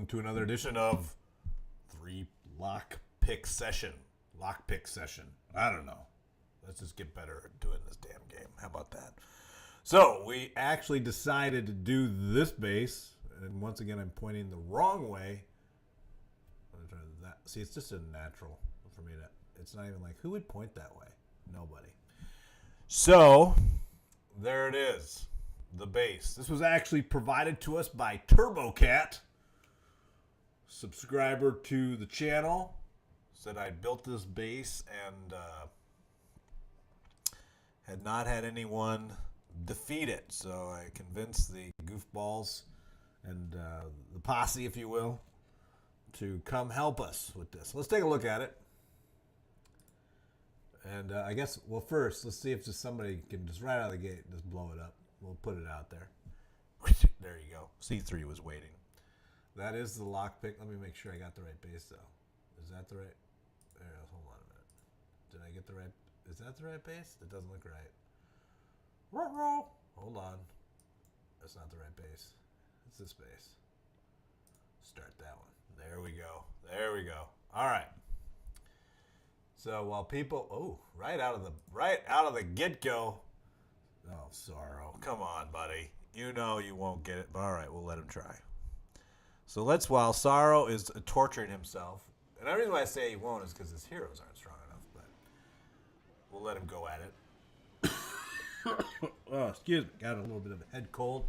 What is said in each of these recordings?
welcome to another edition of Lockpick Session. I don't know. Let's just get better at doing this damn game. How about that? So, we actually decided to do this base. And once again, I'm pointing the wrong way. See, it's just a natural for me to... It's not even like, who would point that way? Nobody. So, there it is. The base. This was actually provided to us by TurboCat. Subscriber to the channel. Said I built this base and had not had anyone defeat it. So I convinced the goofballs and the posse, if you will, to come help us with this. Let's take a look at it. And I guess, well, first, let's see if just somebody can just right out of the gate just blow it up. We'll put it out there. There you go. C3 was waiting. That is the lockpick. Let me make sure I got the right base, though. Is that the right? There, hold on a minute. Did I get the right? Is that the right base? It doesn't look right. Hold on. That's not the right base. It's this base. Start that one. There we go. There we go. All right. So while people, right out of the get-go. Oh, Sorrow. Come on, buddy. You know you won't get it. But all right, we'll let him try. So while Sorrow is torturing himself, and the reason why I say he won't is because his heroes aren't strong enough, but we'll let him go at it. Oh, excuse me. Got a little bit of a head cold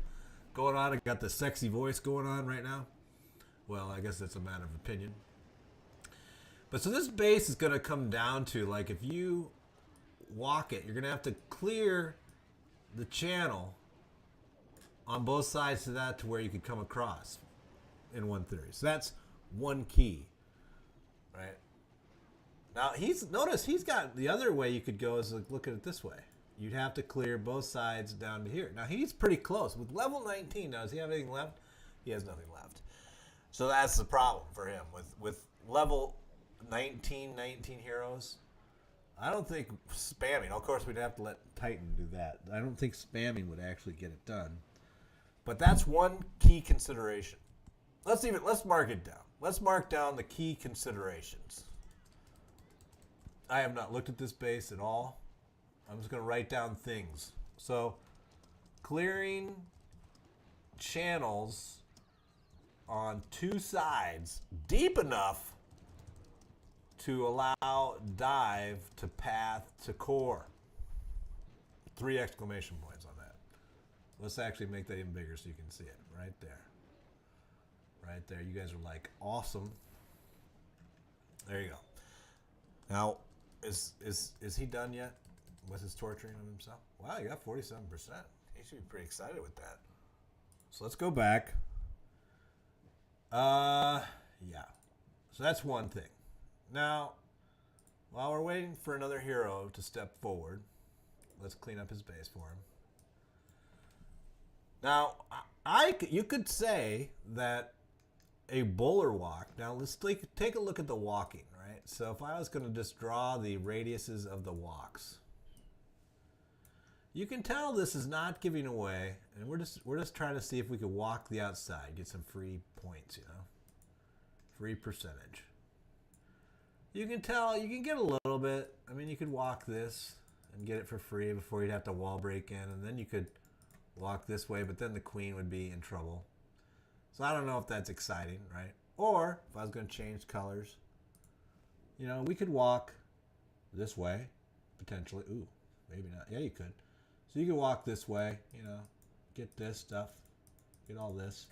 going on. I got the sexy voice going on right now. Well, I guess that's a matter of opinion. But so this base is going to come down to, like, if you walk it, you're going to have to clear the channel on both sides of that to where you could come across in 130. So that's one key, right? Now, notice he's got the other way you could go is like, look at it this way. You'd have to clear both sides down to here. Now, he's pretty close. With level 19, now, does he have anything left? He has nothing left. So that's the problem for him. With level 19 heroes, I don't think spamming, of course we'd have to let Titan do that. I don't think spamming would actually get it done. But that's one key consideration. Let's mark it down. Let's mark down the key considerations. I have not looked at this base at all. I'm just going to write down things. So, clearing channels on two sides deep enough to allow dive to path to core. 3 exclamation points on that. Let's actually make that even bigger so you can see it. Right there. Right there. You guys are like, awesome. There you go. Now, is he done yet with his torturing of himself? Wow, you got 47%. He should be pretty excited with that. So let's go back. Yeah. So that's one thing. Now, while we're waiting for another hero to step forward, let's clean up his base for him. Now, you could say that a bowler walk. Now, let's take a look at the walking, right? So if I was going to just draw the radiuses of the walks, you can tell this is not giving away, and we're just trying to see if we could walk the outside, get some free points, you know, free percentage. You can tell, you can get a little bit. I mean, you could walk this and get it for free before you'd have to wall break in, and then you could walk this way, but then the queen would be in trouble. So I don't know if that's exciting, right? Or if I was going to change colors, you know, we could walk this way, potentially. Ooh, maybe not. Yeah, you could. So you could walk this way, you know, get this stuff, get all this,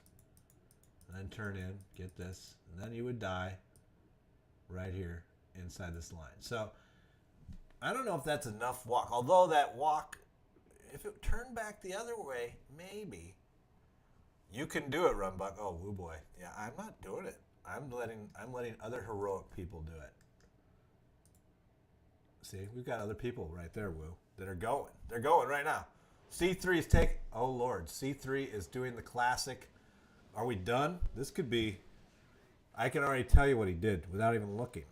and then turn in, get this, and then you would die right here inside this line. So I don't know if that's enough walk. Although that walk, if it turned back the other way, maybe. You can do it, RunBuck. Oh, woo boy. Yeah, I'm not doing it. I'm letting other heroic people do it. See, we've got other people right there, Woo, that are going. They're going right now. C3 is taking... Oh, Lord. C3 is doing the classic. Are we done? This could be... I can already tell you what he did without even looking.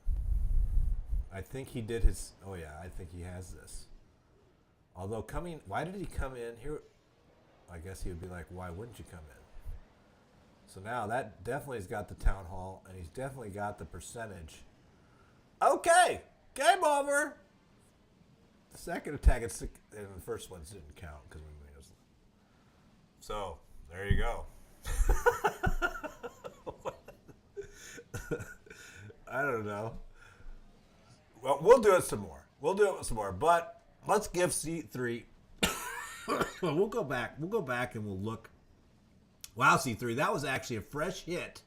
I think he did his... Oh, yeah, I think he has this. Although coming... Why did he come in here? I guess he would be like, why wouldn't you come in? So now that definitely has got the town hall, and he's definitely got the percentage. Okay, game over. The second attack, and the first ones didn't count because we made us. So there you go. I don't know. Well, we'll do it some more. But let's give C3. We'll go back. And we'll look. Wow, C3, that was actually a fresh hit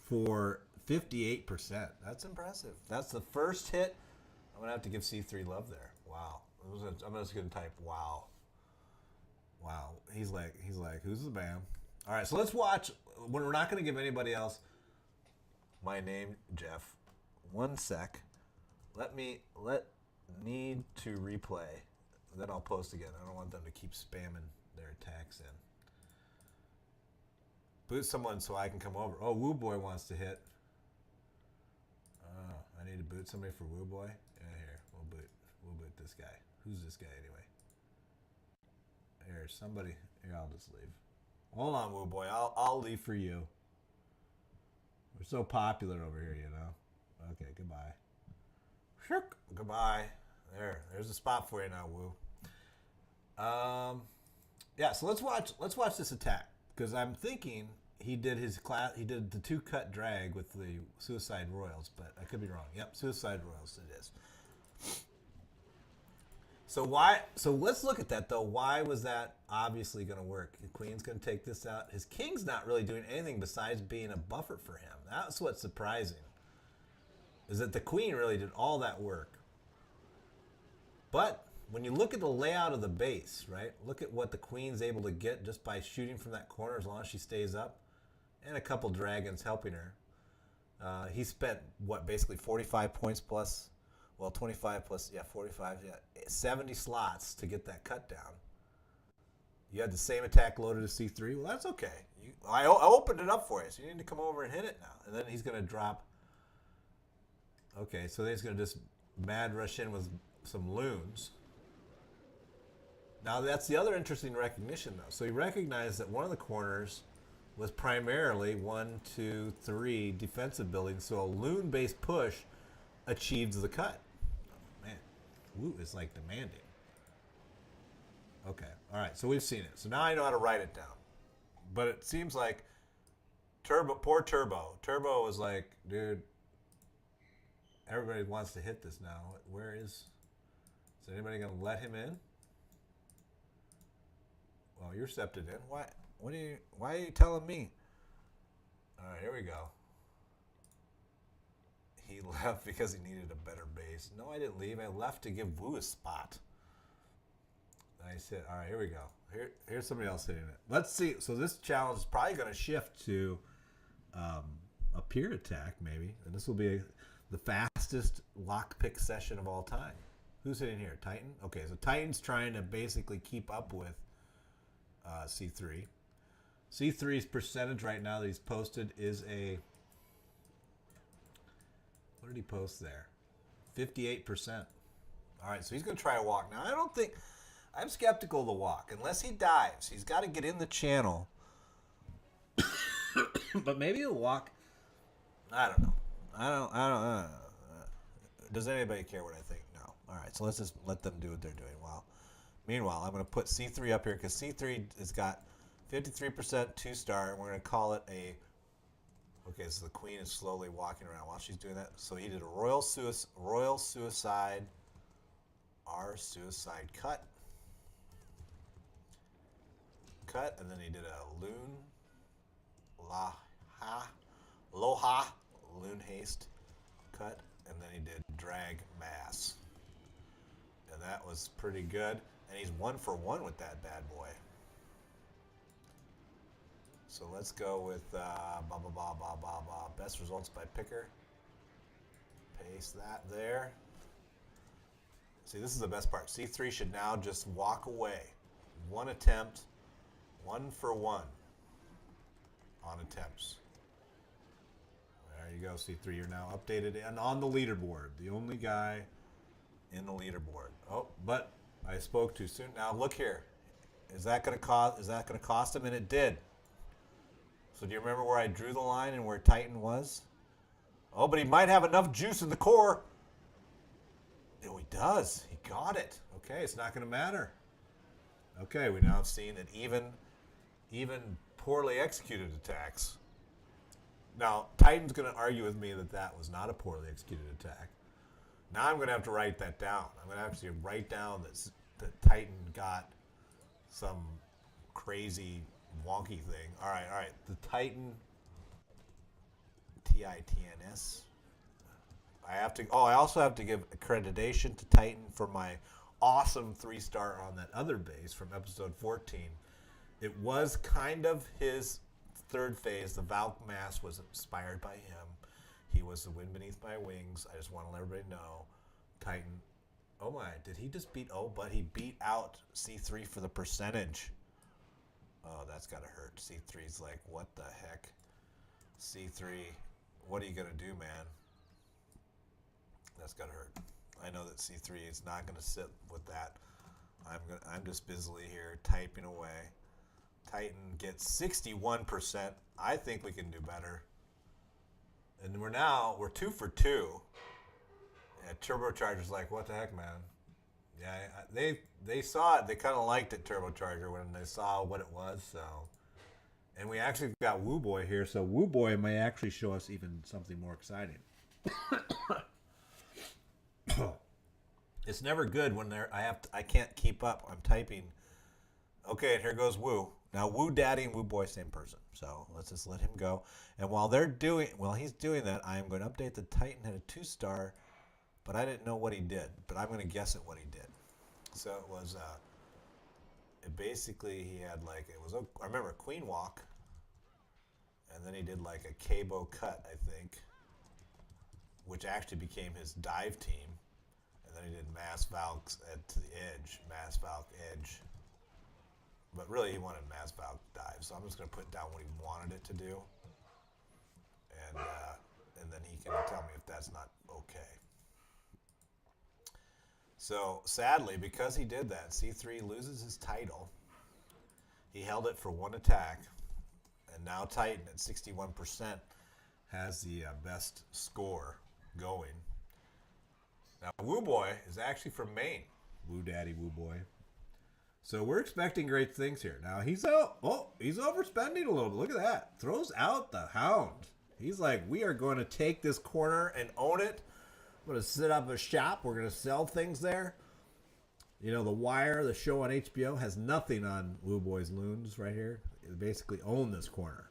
for 58%. That's impressive. That's the first hit. I'm gonna have to give C3 love there. Wow. I'm just gonna type wow. Wow. He's like, who's the bam? All right, so let's watch. When we're not gonna give anybody else. My name, Jeff. 1 sec. Let need to replay. Then I'll post again. I don't want them to keep spamming their attacks in. Boot someone so I can come over. Oh, Woo Boy wants to hit. Oh, I need to boot somebody for Woo Boy. Yeah, here. We'll boot this guy. Who's this guy anyway? Here, somebody. Here, I'll just leave. Hold on, Woo Boy. I'll leave for you. We're so popular over here, you know. Okay, goodbye. Goodbye. There's a spot for you now, Woo. Yeah, so let's watch this attack, because I'm thinking he did the 2-cut drag with the Suicide Royals, but I could be wrong. Yep, Suicide Royals it is. So let's look at that though. Why was that obviously going to work? The Queen's going to take this out. His King's not really doing anything besides being a buffer for him. That's what's surprising. Is that the Queen really did all that work. But when you look at the layout of the base, right? Look at what the Queen's able to get just by shooting from that corner as long as she stays up. And a couple dragons helping her. He spent, basically 45 points plus, 25 plus, 45, 70 slots to get that cut down. You had the same attack loaded as C3. Well, that's okay. I opened it up for you, so you need to come over and hit it now. And then he's going to drop. Okay, so then he's going to just mad rush in with some loons. Now, that's the other interesting recognition, though. So he recognized that one of the corners was primarily 1, 2, 3 defensive buildings, so a loon-based push achieves the cut. Oh, man, Woo is like demanding. Okay, all right, so we've seen it. So now I know how to write it down. But it seems like poor Turbo. Turbo was like, dude, everybody wants to hit this now. Is anybody going to let him in? Well, you're septed in. Why are you telling me? All right, here we go. He left because he needed a better base. No, I didn't leave. I left to give Woo a spot. Nice hit. All right, here we go. Here's somebody else hitting it. Let's see. So this challenge is probably going to shift to a peer attack, maybe. And this will be the fastest lockpick session of all time. Who's hitting here? Titan? Okay, so Titan's trying to basically keep up with C3. C3's percentage right now that he's posted is what did he post there? 58%. All right, so he's going to try a walk. Now, I'm skeptical of the walk. Unless he dives, he's got to get in the channel. But maybe a walk, I don't know. I don't. Does anybody care what I think? No. All right, so let's just let them do what they're doing. Meanwhile, I'm going to put C3 up here because C3 has got 53% 2-star, and we're going to call it a. Okay, so the Queen is slowly walking around while she's doing that. So he did a royal suicide, R suicide cut, and then he did a loha loon haste cut, and then he did drag mass, and that was pretty good. And he's 1 for 1 with that bad boy. So let's go with best results by picker. Paste that there. See, this is the best part. C3 should now just walk away. 1 attempt, 1 for 1 on attempts. There you go, C3. You're now updated and on the leaderboard. The only guy in the leaderboard. Oh, but I spoke too soon. Now look here. Is that going to cost him? And it did. So do you remember where I drew the line and where Titan was? Oh, but he might have enough juice in the core. Oh, he does. He got it. Okay, it's not going to matter. Okay, we now have seen that even poorly executed attacks. Now, Titan's going to argue with me that that was not a poorly executed attack. Now I'm going to have to write that down. I'm going to have to write down that Titan got some crazy wonky thing. All right. The Titan, TITNS. I also have to give accreditation to Titan for my awesome 3-star on that other base from episode 14. It was kind of his third phase. The Valk mass was inspired by him. He was the wind beneath my wings. I just want to let everybody know. Titan. Oh my, did he just beat? Oh, but he beat out C3 for the percentage. Oh, that's got to hurt. C3's like, what the heck? C3, what are you going to do, man? That's got to hurt. I know that C3 is not going to sit with that. I'm just busily here typing away. Titan gets 61%. I think we can do better. And we're 2 for 2. Yeah, Turbocharger's like, what the heck, man? Yeah, they saw it. They kind of liked it, Turbocharger, when they saw what it was. So, and we actually got Woo Boy here, so Woo Boy may actually show us even something more exciting. It's never good when I can't keep up. I'm typing. Okay, and here goes Woo. Now Woo Daddy and Woo Boy, same person. So let's just let him go. And while he's doing that, I am going to update the Titan had a 2-star, but I didn't know what he did. But I'm going to guess at what he did. So it was, he had I remember a Queen Walk, and then he did like a Cabo Cut, I think, which actually became his dive team. And then he did Mass Valks to the edge, Mass Valk edge. But really, he wanted Mass Valk dive, so I'm just going to put down what he wanted it to do, and then he can tell me if that's not okay. So sadly, because he did that, C3 loses his title. He held it for one attack, and now Titan at 61% has the best score going. Now, Woo Boy is actually from Maine. Woo Daddy, Woo Boy. So we're expecting great things here. Now, he's overspending a little bit. Look at that. Throws out the hound. He's like, we are going to take this corner and own it. I'm going to set up a shop. We're going to sell things there. You know, The Wire, the show on HBO, has nothing on Woo Boy's Loons right here. They basically own this corner.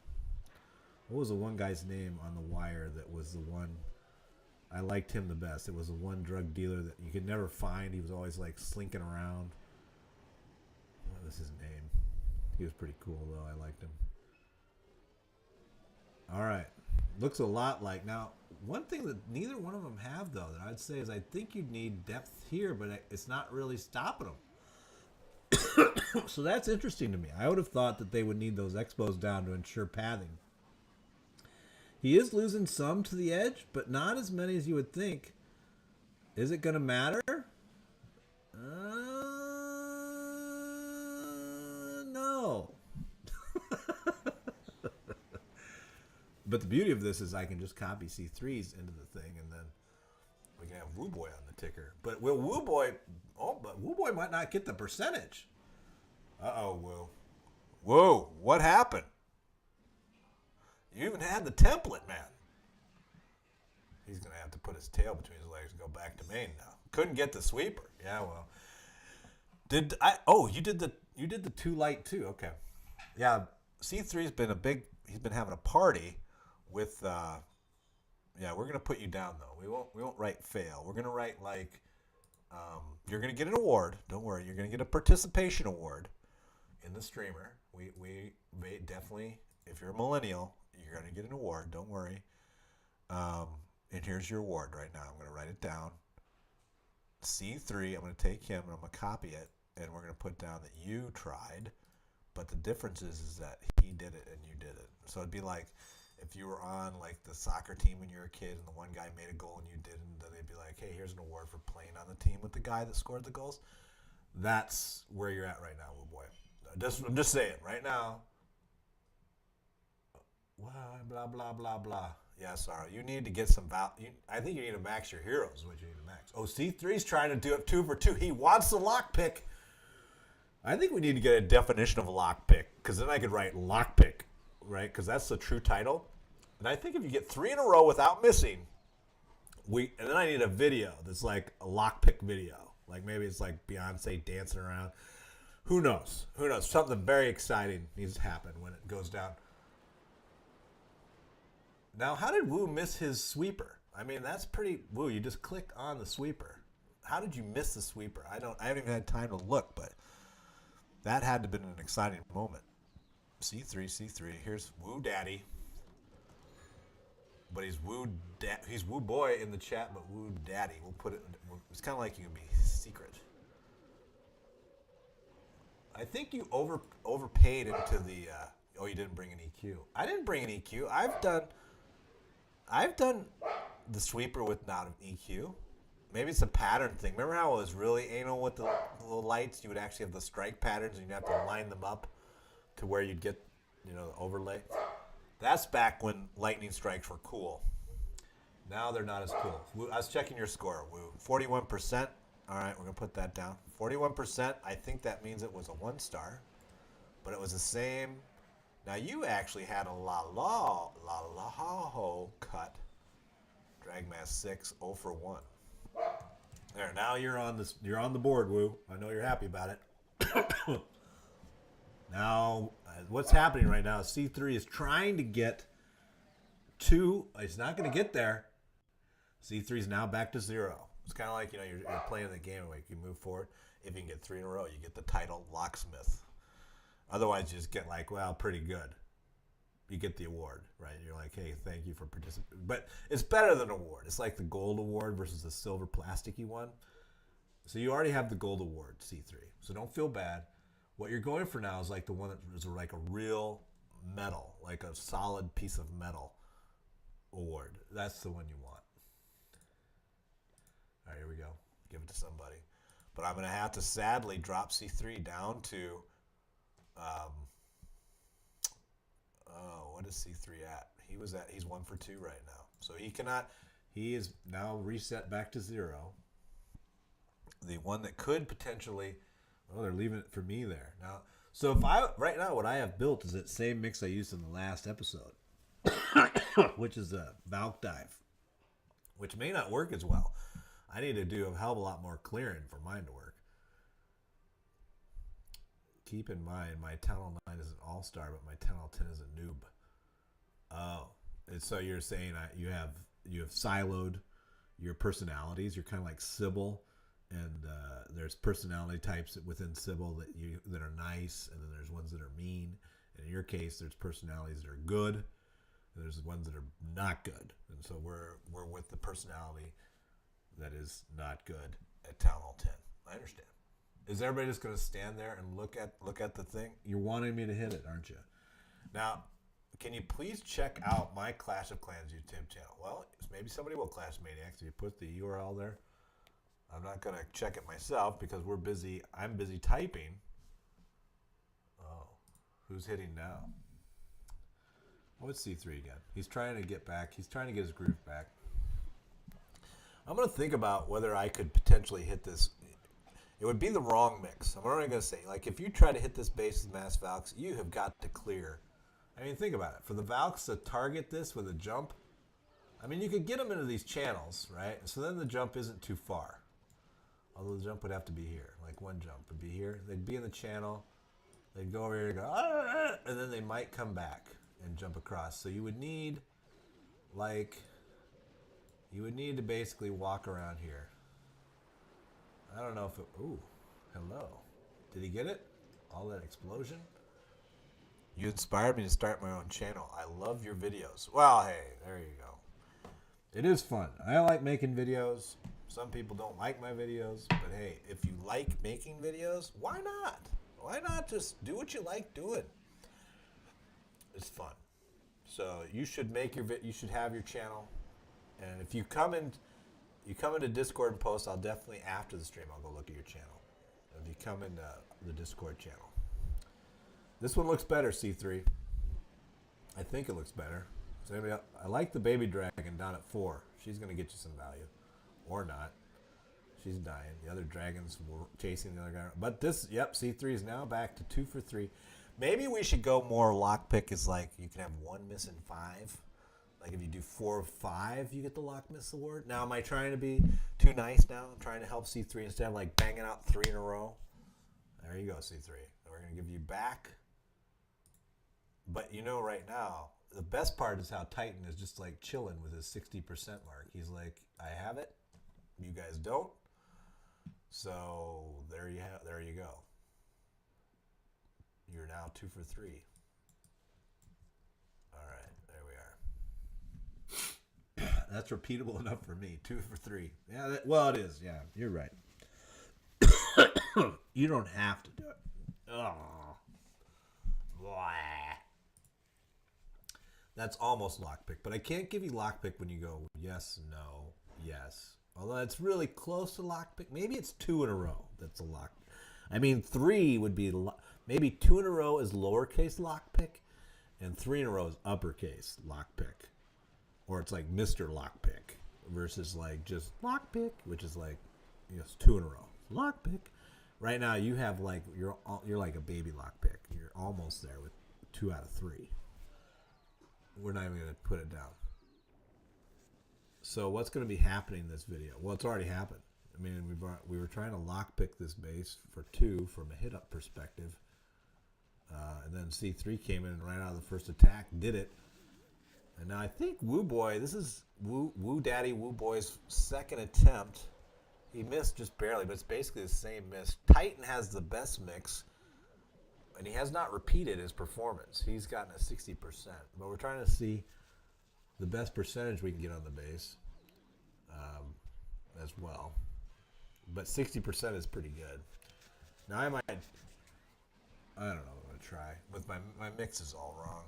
What was the one guy's name on The Wire that was the one... I liked him the best. It was the one drug dealer that you could never find. He was always like slinking around. What was his name? He was pretty cool though. I liked him. All right. Looks a lot like... Now, one thing that neither one of them have though that I'd say is I think you'd need depth here, but it's not really stopping them. So that's interesting to me. I would have thought that they would need those expos down to ensure pathing. He is losing some to the edge, but not as many as you would think. Is it going to matter? No. But the beauty of this is I can just copy C3s into the thing, and then we can have Woo Boy on the ticker. But will Woo Boy... Oh, but Woo Boy might not get the percentage. Uh-oh, Woo. Woo, what happened? You even had the template, man. He's going to have to put his tail between his legs and go back to Maine now. Couldn't get the sweeper. Yeah, well. You did the too light too. Okay. Yeah, C3's been he's been having a party with we're going to put you down though. We won't write fail. We're going to write like you're going to get an award. Don't worry. You're going to get a participation award in the streamer. We definitely, if you're a millennial, you're going to get an award. Don't worry. And here's your award right now. I'm going to write it down. C3, I'm going to take him and I'm going to copy it. And we're going to put down that you tried. But the difference is that he did it and you did it. So it'd be like if you were on like the soccer team when you were a kid and the one guy made a goal and you didn't, then they'd be like, hey, here's an award for playing on the team with the guy that scored the goals. That's where you're at right now, Woo Boy. I'm just saying right now. Blah blah blah blah. Yeah, sorry. You need to get some value. I think you need to max your heroes. What you need to max. Oh, C3's trying to do it 2 for 2. He wants the lockpick. I think we need to get a definition of a lockpick, because then I could write lockpick, right? Because that's the true title. And I think if you get 3 in a row without missing, and then I need a video that's like a lockpick video. Like maybe it's like Beyonce dancing around. Who knows? Who knows? Something very exciting needs to happen when it goes down. Now, how did Wu miss his sweeper? I mean, that's pretty... Wu, you just click on the sweeper. How did you miss the sweeper? I haven't even had time to look, but that had to have been an exciting moment. C3. Here's Wu Daddy. But he's Wu Boy in the chat, but Wu Daddy. We'll put it... It's kind of like you can be secret. I think you overpaid into the... oh, you didn't bring an EQ. I didn't bring an EQ. I've done the sweeper without an EQ. Maybe it's a pattern thing. Remember how it was really anal with the lights? You would actually have the strike patterns, and you'd have to line them up to where you'd get, the overlay. That's back when lightning strikes were cool. Now they're not as cool. I was checking your score, Wu. 41%. All right, we're going to put that down. 41%. I think that means it was a 1-star. But it was the same... Now, you actually had a la ho cut. Dragmass 6, 0 for 1. There, now you're on the board, Wu. I know you're happy about it. Now, what's happening right now is C3 is trying to get 2. It's not going to get there. C3 is now back to 0. It's kind of like, you're playing the game where you can move forward. If you can get 3 in a row, you get the title Locksmith. Otherwise, you just get like, well, pretty good. You get the award, right? You're like, hey, thank you for participating. But it's better than an award. It's like the gold award versus the silver plasticky one. So you already have the gold award, C3. So don't feel bad. What you're going for now is like the one that is like a real metal, like a solid piece of metal award. That's the one you want. All right, here we go. Give it to somebody. But I'm going to have to sadly drop C3 down to... what is C3 at? He's 1 for 2 right now. So he is now reset back to 0. The one that could potentially, they're leaving it for me there. Now, so right now what I have built is that same mix I used in the last episode, which is a Valk dive, which may not work as well. I need to do a hell of a lot more clearing for mine to work. Keep in mind, my Town 9 is an all-star, but my Town 10 is a noob. Oh, and so you're saying you have siloed your personalities. You're kind of like Sybil, and there's personality types within Sybil that are nice, and then there's ones that are mean. And in your case, there's personalities that are good, and there's ones that are not good. And so we're with the personality that is not good at Town Hall 10. I understand. Is everybody just going to stand there and look at the thing? You're wanting me to hit it, aren't you? Now, can you please check out my Clash of Clans YouTube channel? Well, maybe somebody will, Clash Maniacs, if you put the URL there. I'm not going to check it myself because we're busy. I'm busy typing. Oh, who's hitting now? What's C3 again? He's trying to get back. He's trying to get his groove back. I'm going to think about whether I could potentially hit this. It would be the wrong mix. I'm already going to say, like, if you try to hit this base with Mass Valks, you have got to clear. I mean, think about it. For the Valks to target this with a jump, I mean, you could get them into these channels, right? So then the jump isn't too far. Although the jump would have to be here. Like, one jump would be here. They'd be in the channel. They'd go over here and go, ah, and then they might come back and jump across. So you would need, like, to basically walk around here. I don't know if it... Ooh, hello. Did he get it? All that explosion? You inspired me to start my own channel. I love your videos. Well, hey, there you go. It is fun. I like making videos. Some people don't like my videos. But hey, if you like making videos, why not? Why not just do what you like doing? It's fun. So you should make you should have your channel. And if you come into Discord and post, I'll definitely, after the stream, I'll go look at your channel. If you come into the Discord channel. This one looks better, C3. I think it looks better. So anybody else? I like the baby dragon down at 4. She's going to get you some value. Or not. She's dying. The other dragons were chasing the other guy. But this, yep, C3 is now back to 2 for 3. Maybe we should go more lockpick is like you can have 1 miss in 5. Like if you do 4 of 5, you get the lock miss award. Now, am I trying to be too nice now? I'm trying to help C3 instead of like banging out 3 in a row. There you go, C3. We're going to give you back. But you know right now, the best part is how Titan is just like chilling with his 60% mark. He's like, I have it. You guys don't. So there you go. You're now 2 for 3. All right, there we are. That's repeatable enough for me. 2 for 3. Yeah, well, it is. Yeah, you're right. You don't have to do it. Oh. Blah. That's almost lockpick, but I can't give you lockpick when you go yes, no, yes. Although it's really close to lockpick. Maybe it's 2 in a row. That's a lock. I mean, 3 would be maybe 2 in a row is lowercase lockpick, and 3 in a row is uppercase lockpick, or it's like Mr. Lockpick versus like just lockpick, which is like it's 2 in a row. Lockpick. Right now, you have like you're like a baby lockpick. You're almost there with 2 out of 3. We're not even going to put it down. So what's going to be happening in this video? Well, it's already happened. I mean, we were trying to lockpick this base for 2 from a hit-up perspective. And then C3 came in right out of the first attack, did it. And now I think Woo Boy, this is Woo Daddy, Woo Boy's second attempt. He missed just barely, but it's basically the same miss. Titan has the best mix. And he has not repeated his performance. He's gotten a 60%. But we're trying to see the best percentage we can get on the base as well. But 60% is pretty good. Now I don't know what I'm going to try. With my mix is all wrong.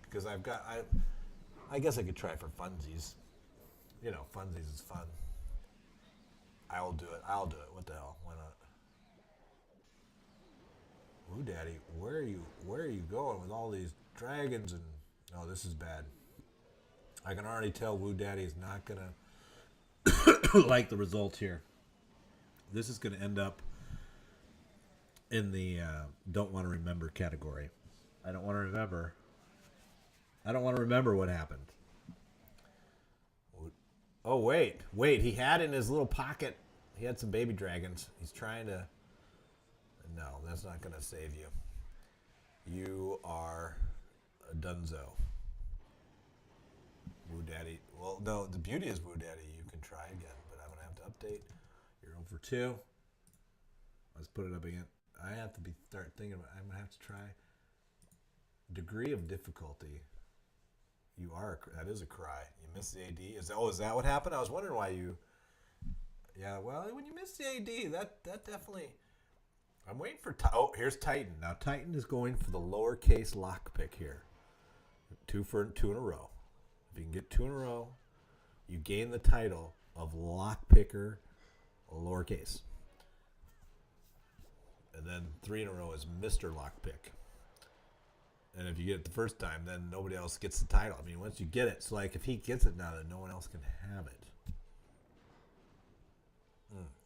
Because I guess I could try for funsies. You know, funsies is fun. I will do it. I'll do it. What the hell? Why not? Woo Daddy, where are you going with all these dragons? And oh, this is bad. I can already tell Woo Daddy is not gonna like the results here. This is gonna end up in the don't want to remember category. I don't want to remember. I don't want to remember what happened. Oh wait, he had in his little pocket. He had some baby dragons. He's trying to. No, that's not going to save you. You are a dunzo. Woo Daddy. Well, no, the beauty is Woo Daddy. You can try again, but I'm going to have to update. You're 0 for 2. Let's put it up again. I have to start thinking about it. I'm going to have to try. Degree of difficulty. You are, that is a cry. You missed the AD. Is that what happened? I was wondering why you. Yeah, well, when you miss the AD, that definitely. I'm waiting for. Oh, here's Titan. Now Titan is going for the lowercase lockpick here. 2 in a row. If you can get 2 in a row, you gain the title of lockpicker, lowercase. And then 3 in a row is Mr. Lockpick. And if you get it the first time, then nobody else gets the title. I mean, once you get it, it's like if he gets it now, then no one else can have it.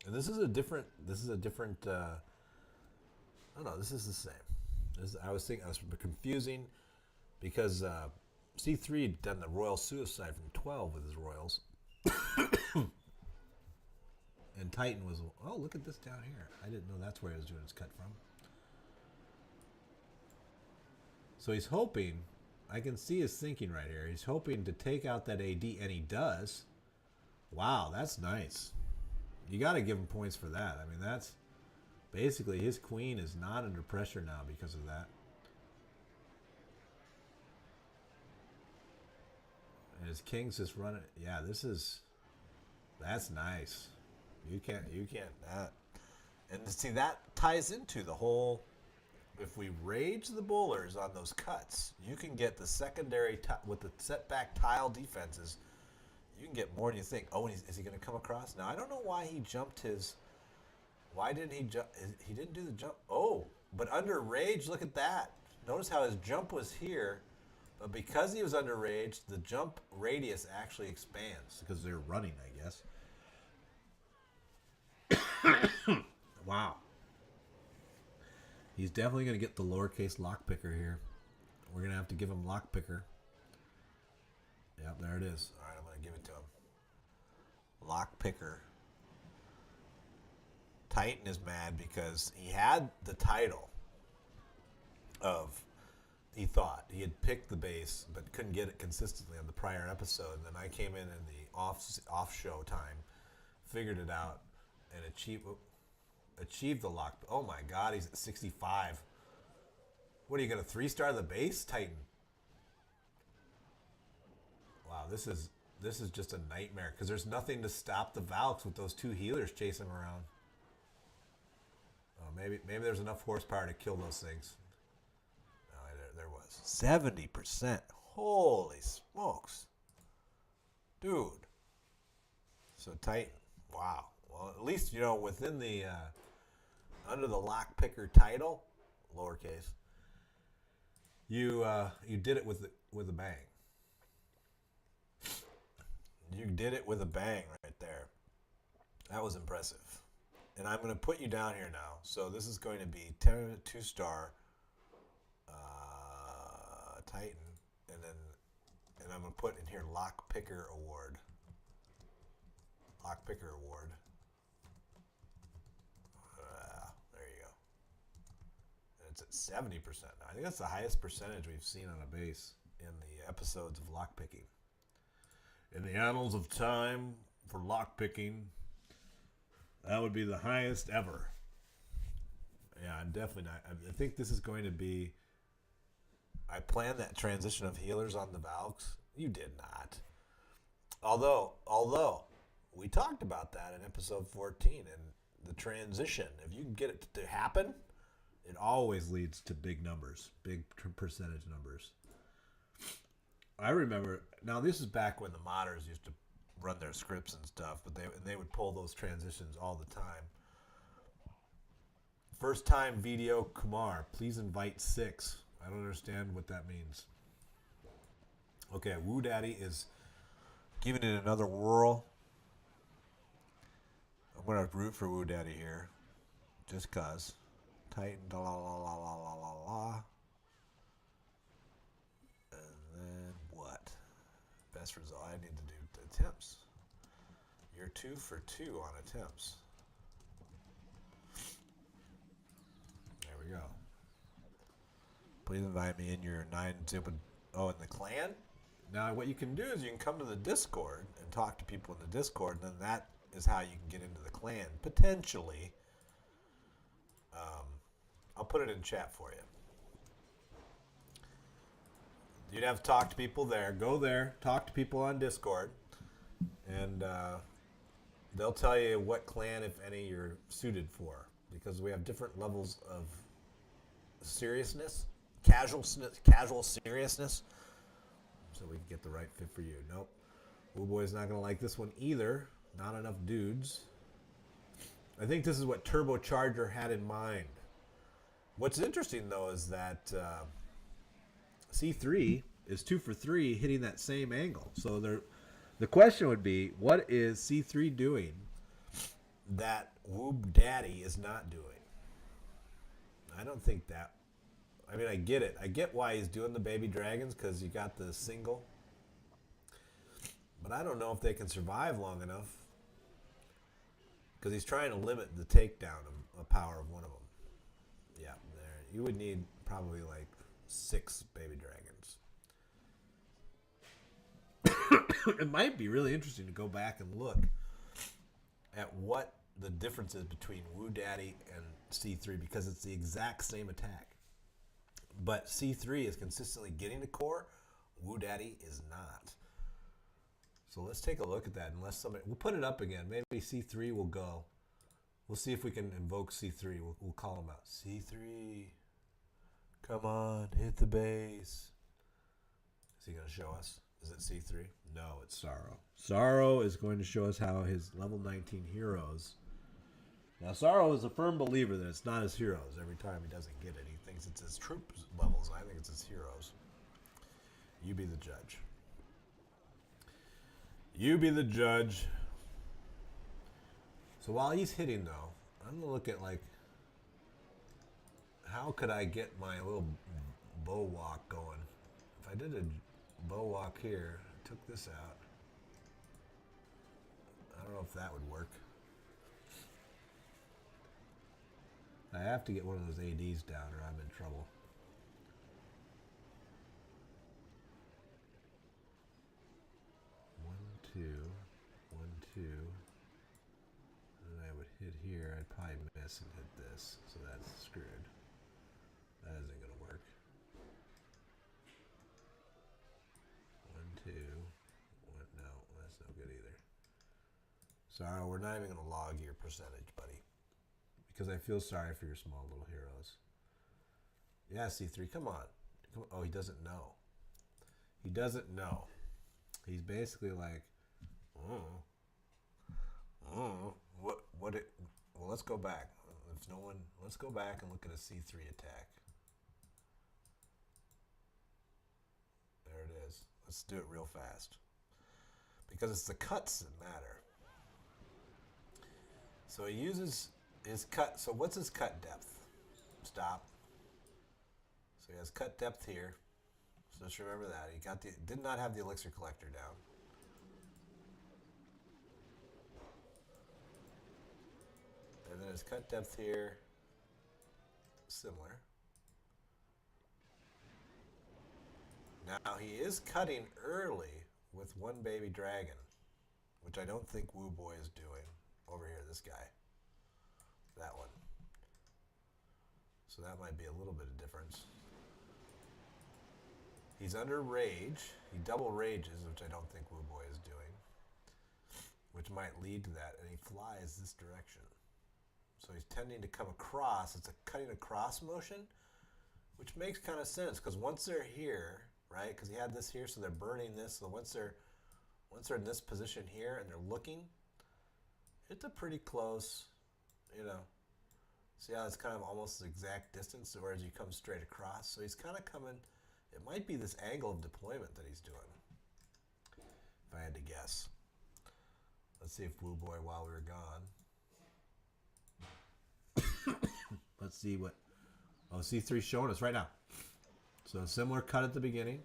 And this is a different. Oh no, this is the same. I was confusing because C3 had done the royal suicide from 12 with his royals. And Titan was, oh, look at this down here. I didn't know that's where he was doing his cut from. So he's hoping, I can see his thinking right here. He's hoping to take out that AD, and he does. Wow, that's nice. You got to give him points for that. I mean, that's basically his queen is not under pressure now because of that. And his king's just running. Yeah, that's nice. You can't. And see, that ties into the whole. If we rage the bowlers on those cuts, you can get the secondary with the setback tile defenses. You can get more than you think. Oh, and is he going to come across? Now, I don't know why he jumped his. Why didn't he jump? He didn't do the jump. Oh, But under rage, look at that. Notice how his jump was here, but because he was under rage, the jump radius actually expands because they're running, I guess. Wow. He's definitely going to get the lowercase lockpicker here. We're going to have to give him lockpicker. Yep, there it is. All right, I'm going to give it to him. Lockpicker. Titan is mad because he had the title of, he thought he had picked the base but couldn't get it consistently on the prior episode. And then I came in the off show time, figured it out, and achieved the lock. Oh my God, he's at 65. What are you going to 3-star the base, Titan? Wow, this is just a nightmare because there's nothing to stop the Valks with those 2 healers chasing him around. Oh, maybe there's enough horsepower to kill those things. Oh, there was 70%. Holy smokes, dude! So Titan, wow. Well, at least within the under the lockpicker title, lowercase, you did it with a bang. You did it with a bang right there. That was impressive. And I'm going to put you down here now. So this is going to be 2-star Titan, and I'm going to put in here Lockpicker Award. Lockpicker Award. There you go. And it's at 70% now. I think that's the highest percentage we've seen on a base in the episodes of lockpicking. In the annals of time for lockpicking, that would be the highest ever. Yeah, I'm definitely not. I think this is going to be. I planned that transition of healers on the Valks. You did not. Although we talked about that in episode 14 and the transition. If you can get it to happen, it always leads to big numbers, big percentage numbers. I remember. Now this is back when the modders used to run their scripts and stuff, but they would pull those transitions all the time. First time video Kumar, please invite 6. I don't understand what that means. Okay, Woo Daddy is giving it another whirl. I'm going to root for Woo Daddy here. Just cause. Titan, la la la la la la la. And then what? Best result. I need to do attempts. You're 2 for 2 on attempts. There we go. Please invite me in your 9 stupid. Oh, in the clan? Now, what you can do is you can come to the Discord and talk to people in the Discord, and then that is how you can get into the clan, potentially. I'll put it in chat for you. You'd have to talk to people there. Go there, talk to people on Discord, and they'll tell you what clan, if any, you're suited for, because we have different levels of seriousness, casual seriousness, so we can get the right fit for you. Nope. Woo Boy's not going to like this one either. Not enough dudes. I think this is what Turbocharger had in mind. What's interesting, though, is that C3 is 2 for 3 hitting that same angle. So the question would be, what is C3 doing that Woo Daddy is not doing? I don't think that. I mean, I get it. I get why he's doing the baby dragons, because you got the single. But I don't know if they can survive long enough, because he's trying to limit the takedown of power of one of them. Yeah, there. You would need probably like 6 baby dragons. It might be really interesting to go back and look at what the difference is between Woo Daddy and C3, because it's the exact same attack. But C3 is consistently getting to core. Woo Daddy is not. So let's take a look at that. We'll put it up again. Maybe C3 will go. We'll see if we can invoke C3. We'll call him out. C3, come on, hit the base. Is he going to show us? Is it C3? No, it's Sorrow. Sorrow is going to show us how his level 19 heroes Now, Sorrow is a firm believer that it's not his heroes every time he doesn't get it. He thinks it's his troop levels. I think it's his heroes. You be the judge. You be the judge. So while he's hitting, though, I'm going to look at, like, how could I get my little bow walk going? If I did a bow walk here, took this out, I don't know if that would work. I have to get one of those ADs down or I'm in trouble. One, two. And I would hit here. I'd probably miss and hit this. So that's screwed. That isn't going to work. 1, 2. No, that's no good either. Sorry, we're not even going to log your percentage, buddy. Because I feel sorry for your small little heroes. Yeah, C3, come on. Oh, he doesn't know. He doesn't know. He's basically like, well, let's go back. If no one, let's go back and look at a C3 attack. There it is. Let's do it real fast. Because it's the cuts that matter. So he uses his cut. So what's his cut depth? Stop. So he has cut depth here. So just remember that. He did not have the elixir collector down. And then his cut depth here, similar. Now he is cutting early with one baby dragon, which I don't think Woo Boy is doing. Over here, this guy. That one. So that might be a little bit of difference. He's under rage. He double rages, which I don't think Woo Boy is doing, which might lead to that. And he flies this direction. So he's tending to come across. It's a cutting across motion, which makes kind of sense because once they're here, right? Because he had this here, so they're burning this. So once they're in this position here and they're looking, it's a pretty close, you know. See how it's kind of almost the exact distance, whereas you come straight across. So he's kind of coming. It might be this angle of deployment that he's doing, if I had to guess. Let's see if Woo Boy, while we were gone. Let's see what. Oh, C3's showing us right now. So a similar cut at the beginning.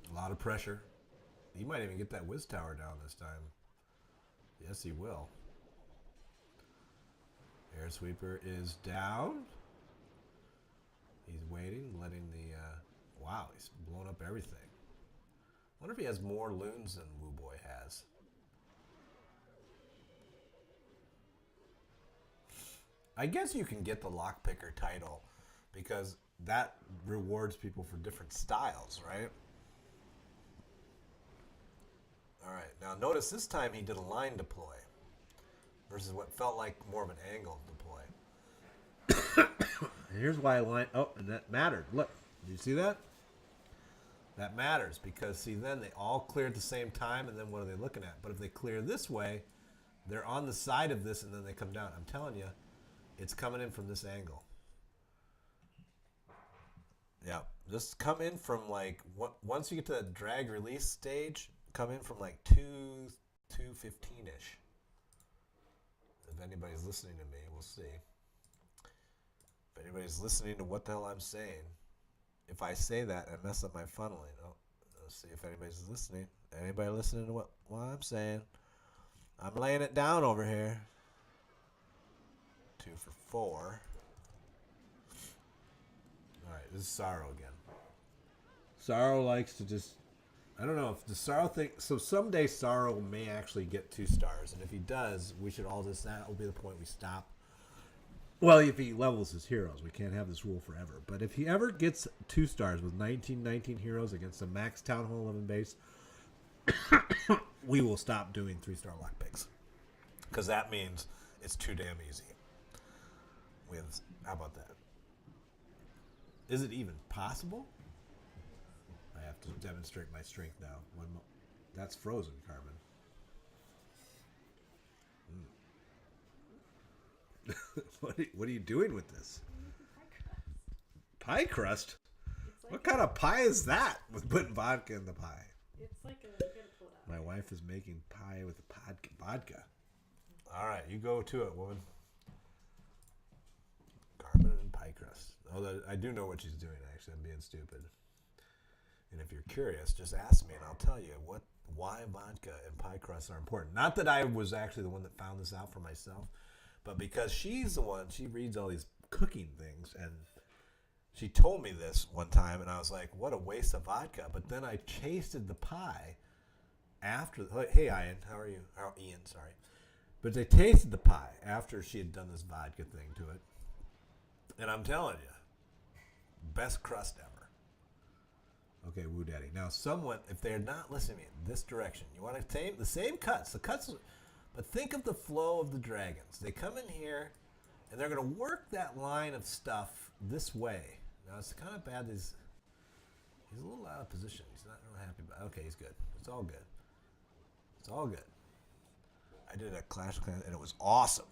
A lot of pressure. He might even get that whiz tower down this time. Yes, he will. Air sweeper is down. He's waiting, letting the. Wow, he's blown up everything. I wonder if he has more loons than Woo Boy has. I guess you can get the lockpicker title because that rewards people for different styles, right? All right, now notice this time he did a line deploy versus what felt like more of an angle deploy. And here's why I line. Oh, and that mattered. Look, do you see that? That matters because, see, then they all clear at the same time, and then what are they looking at? But if they clear this way, they're on the side of this, and then they come down. I'm telling you, it's coming in from this angle. Yeah, just come in from like once you get to that drag release stage, come in from like 215-ish. If anybody's listening to me, we'll see. If anybody's listening to what the hell I'm saying, if I say that and mess up my funneling, let's see if anybody's listening. Anybody listening to what I'm saying? I'm laying it down over here. 2 for 4. All right, this is Sorrow again. Sorrow likes to just, I don't know if the Sorrow thing, so someday Sorrow may actually get 2 stars, and if he does, we should all just, that will be the point we stop. Well, if he levels his heroes, we can't have this rule forever. But if he ever gets 2 stars with 19 heroes against a max Town Hall 11 base, we will stop doing 3-star lockpicks. Because that means it's too damn easy. How about that? Is it even possible? I have to demonstrate my strength now. That's frozen, Carmen. What are you doing with this? Pie crust? Like what kind of pie is that with putting vodka in the pie? It's like a... You gotta pull it out. My wife is making pie with vodka. All right, you go to it, woman. Carbon and pie crust. Although I do know what she's doing, actually. I'm being stupid. And if you're curious, just ask me and I'll tell you why vodka and pie crusts are important. Not that I was actually the one that found this out for myself, but because she's the one, she reads all these cooking things, and she told me this one time, and I was like, what a waste of vodka. But then I tasted the pie after. Hey, Ian, how are you? Ian, sorry. But they tasted the pie after she had done this vodka thing to it. And I'm telling you, best crust ever. Okay, Woo Daddy. Now, someone, if they're not listening to me in this direction, you want to take the same cuts. But think of the flow of the dragons. They come in here, and they're going to work that line of stuff this way. Now, it's kind of bad. He's a little out of position. He's not real happy about it. Okay, he's good. It's all good. It's all good. I did a Clash of Clans, and it was awesome.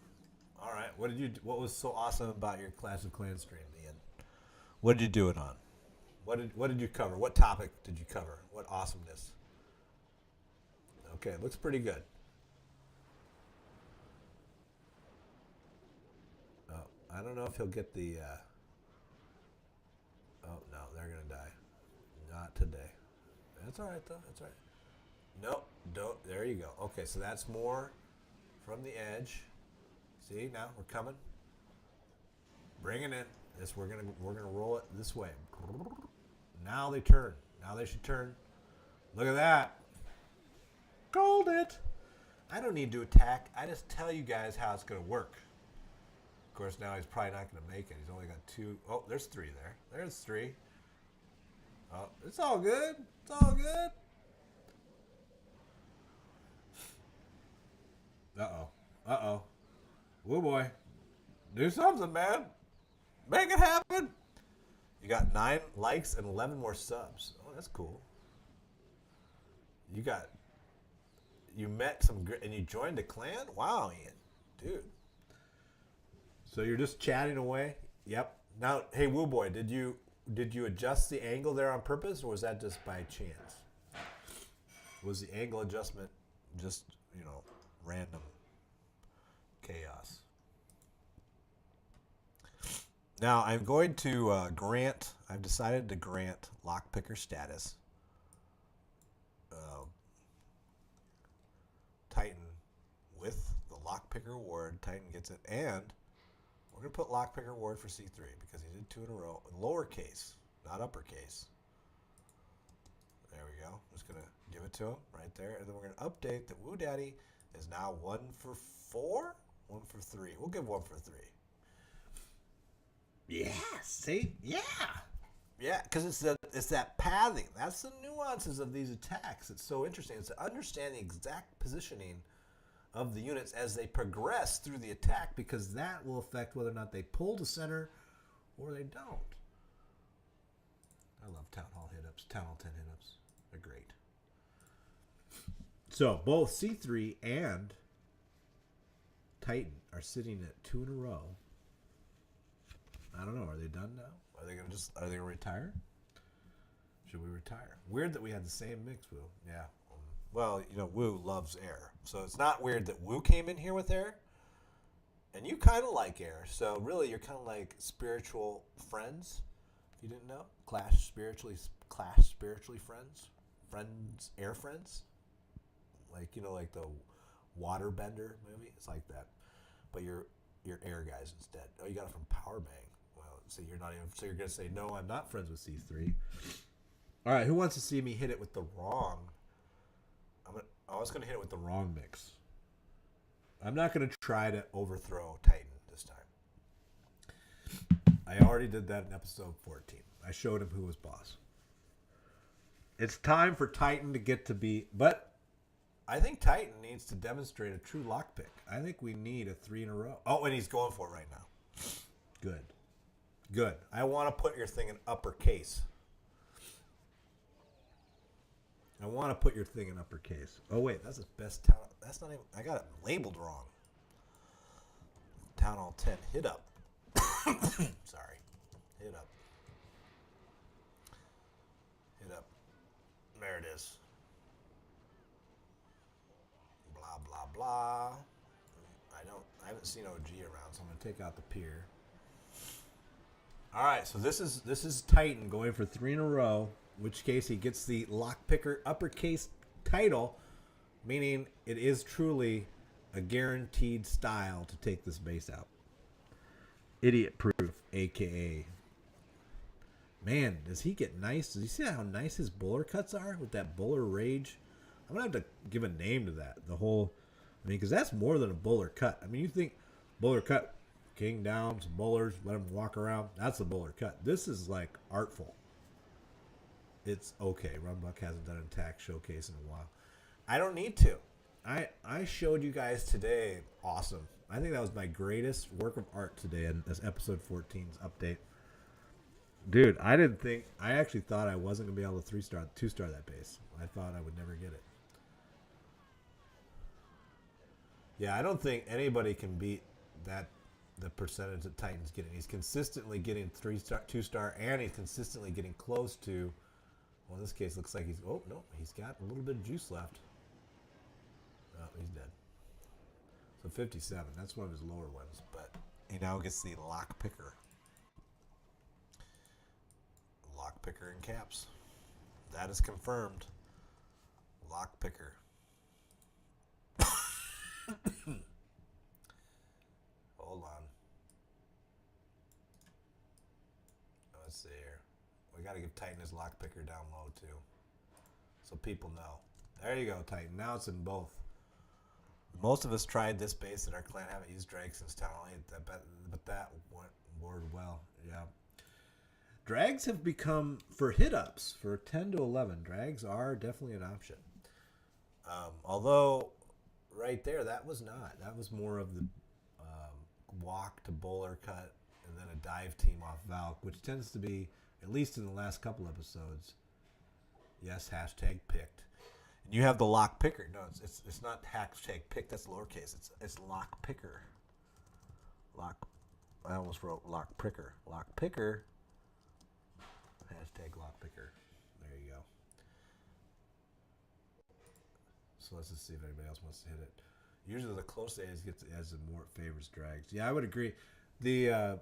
All right, what was so awesome about your Clash of Clans stream, Ian? What did you do it on? What did you cover? What topic did you cover? What awesomeness? Okay, it looks pretty good. Oh, I don't know if he'll get the... Oh, no, they're going to die. Not today. That's all right, though. That's all right. Nope, don't. There you go. Okay, so that's more from the edge. See, now we're coming. Bring it in. This we're gonna roll it this way. Now they turn. Now they should turn. Look at that. Called it. I don't need to attack. I just tell you guys how it's gonna work. Of course, now he's probably not gonna make it. He's only got 2. Oh, there's 3 there. There's 3. Oh, it's all good. It's all good. Uh-oh. Uh-oh. Woo boy. Do something, man. Make it happen. You got 9 likes and 11 more subs. Oh, that's cool. You met some and you joined a clan? Wow, Ian. Dude. So you're just chatting away? Yep. Now, hey, Woo boy, did you adjust the angle there on purpose, or was that just by chance? Was the angle adjustment just, random chaos? Now, I'm going to I've decided to grant lockpicker status. Titan with the lockpicker award. Titan gets it. And we're going to put lockpicker award for C3 because he did 2 in a row. Lowercase, not uppercase. There we go. I'm just going to give it to him right there. And then we're going to update that Woo Daddy is now 1 for 4? 1 for 3. We'll give 1 for 3. Yeah, see? Yeah. Yeah, because it's that pathing. That's the nuances of these attacks. It's so interesting. It's to understand the exact positioning of the units as they progress through the attack, because that will affect whether or not they pull to center or they don't. I love Town Hall hit-ups. Town Hall 10 hit-ups. They're great. So both C3 and Titan are sitting at 2 in a row. I don't know. Are they done now? Are they gonna retire? Should we retire? Weird that we had the same mix, Woo. Yeah. Well, Woo loves air, so it's not weird that Woo came in here with air, and you kind of like air. So really, you're kind of like spiritual friends. If you didn't know, clash spiritually friends, air friends. Like like the Waterbender movie. It's like that, but you're air guys instead. Oh, you got it from Powerbang. So you're not even. So you're gonna say no. I'm not friends with C3. All right. Who wants to see me hit it with the wrong? I was gonna hit it with the wrong mix. I'm not gonna try to overthrow Titan this time. I already did that in episode 14. I showed him who was boss. It's time for Titan to get to be. But I think Titan needs to demonstrate a true lockpick. I think we need a 3 in a row. Oh, and he's going for it right now. Good. Good. I want to put your thing in uppercase. I want to put your thing in uppercase. Oh, wait. That's his best talent. That's not even... I got it labeled wrong. down all 10. Hit up. Sorry. Hit up. Hit up. There it is. Blah, blah, blah. I haven't seen OG around, so I'm going to take out the pier. All right, so this is Titan going for 3 in a row, in which case he gets the lockpicker uppercase title, meaning it is truly a guaranteed style to take this base out. Idiot proof, a.k.a. Man, does he get nice? Does you see how nice his bowler cuts are with that bowler rage? I'm going to have to give a name to that. Because that's more than a bowler cut. I mean, you think bowler cut, king down, some bowlers, let him walk around. That's a bowler cut. This is like artful. It's okay. RunBuck hasn't done an attack showcase in a while. I don't need to. I showed you guys today. Awesome. I think that was my greatest work of art today in this episode 14's update. Dude, I actually thought I wasn't going to be able to 2-star that base. I thought I would never get it. Yeah, I don't think anybody can beat the percentage that Titan's getting. He's consistently getting 3-star, 2-star, and he's consistently getting close to, well, in this case, looks like he's got a little bit of juice left. Oh, he's dead. So 57, that's one of his lower ones, but he now gets the lock picker. Lock picker in caps. That is confirmed. Lock picker. Hold on. Let's see here. We got to give Titan his lock picker down low too, so people know. There you go, Titan. Now it's in both. Most of us tried this base in our clan. Haven't used drag since Town Hall 8, but that worked well. Yeah. Drags have become, for hit ups, for 10 to 11, drags are definitely an option. Although, right there, that was not. That was more of the walk to bowler cut and then a dive team off Valk, which tends to be, at least in the last couple episodes, yes, hashtag picked. And you have the lock picker. No, it's not hashtag picked. That's lowercase. It's lock picker. I almost wrote lock picker. Lock picker. Hashtag lock picker. There you go. So let's just see if anybody else wants to hit it. Usually the close A's gets as the more favors drags. Yeah, I would agree. The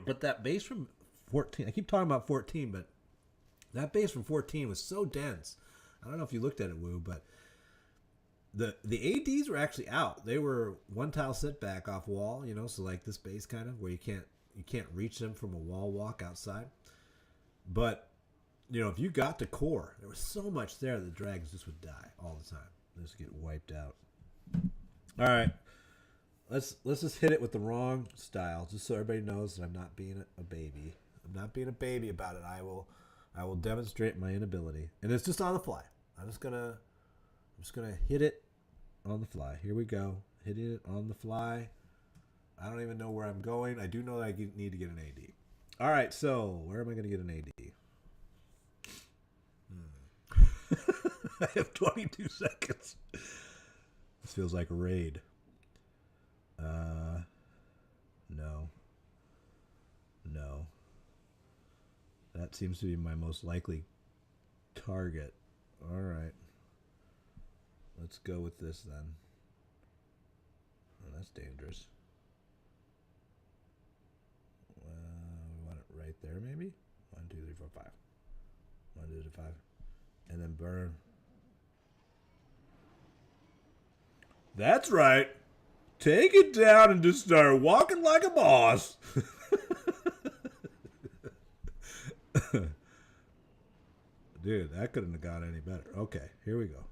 but that base from 14, I keep talking about 14, but that base from 14 was so dense. I don't know if you looked at it, Woo, but the ADs were actually out. They were one tile setback off wall, so like this base kind of where you can't reach them from a wall walk outside. But if you got to core, there was so much there the drags just would die all the time. Just get wiped out. All right, let's just hit it with the wrong style, just so everybody knows that I'm not being a baby. I'm not being a baby about it. I will demonstrate my inability, and it's just on the fly. I'm just gonna hit it on the fly. Here we go, hitting it on the fly. I don't even know where I'm going. I do know that I need to get an AD. All right, so where am I going to get an AD? I have 22 seconds. This feels like a raid. No. That seems to be my most likely target. All right. Let's go with this then. Oh, that's dangerous. We want it right there, maybe? 1, 2, 3, 4, 5. 1, 2, 3, 5. And then burn. That's right. Take it down and just start walking like a boss. Dude, that couldn't have got any better. Okay, here we go.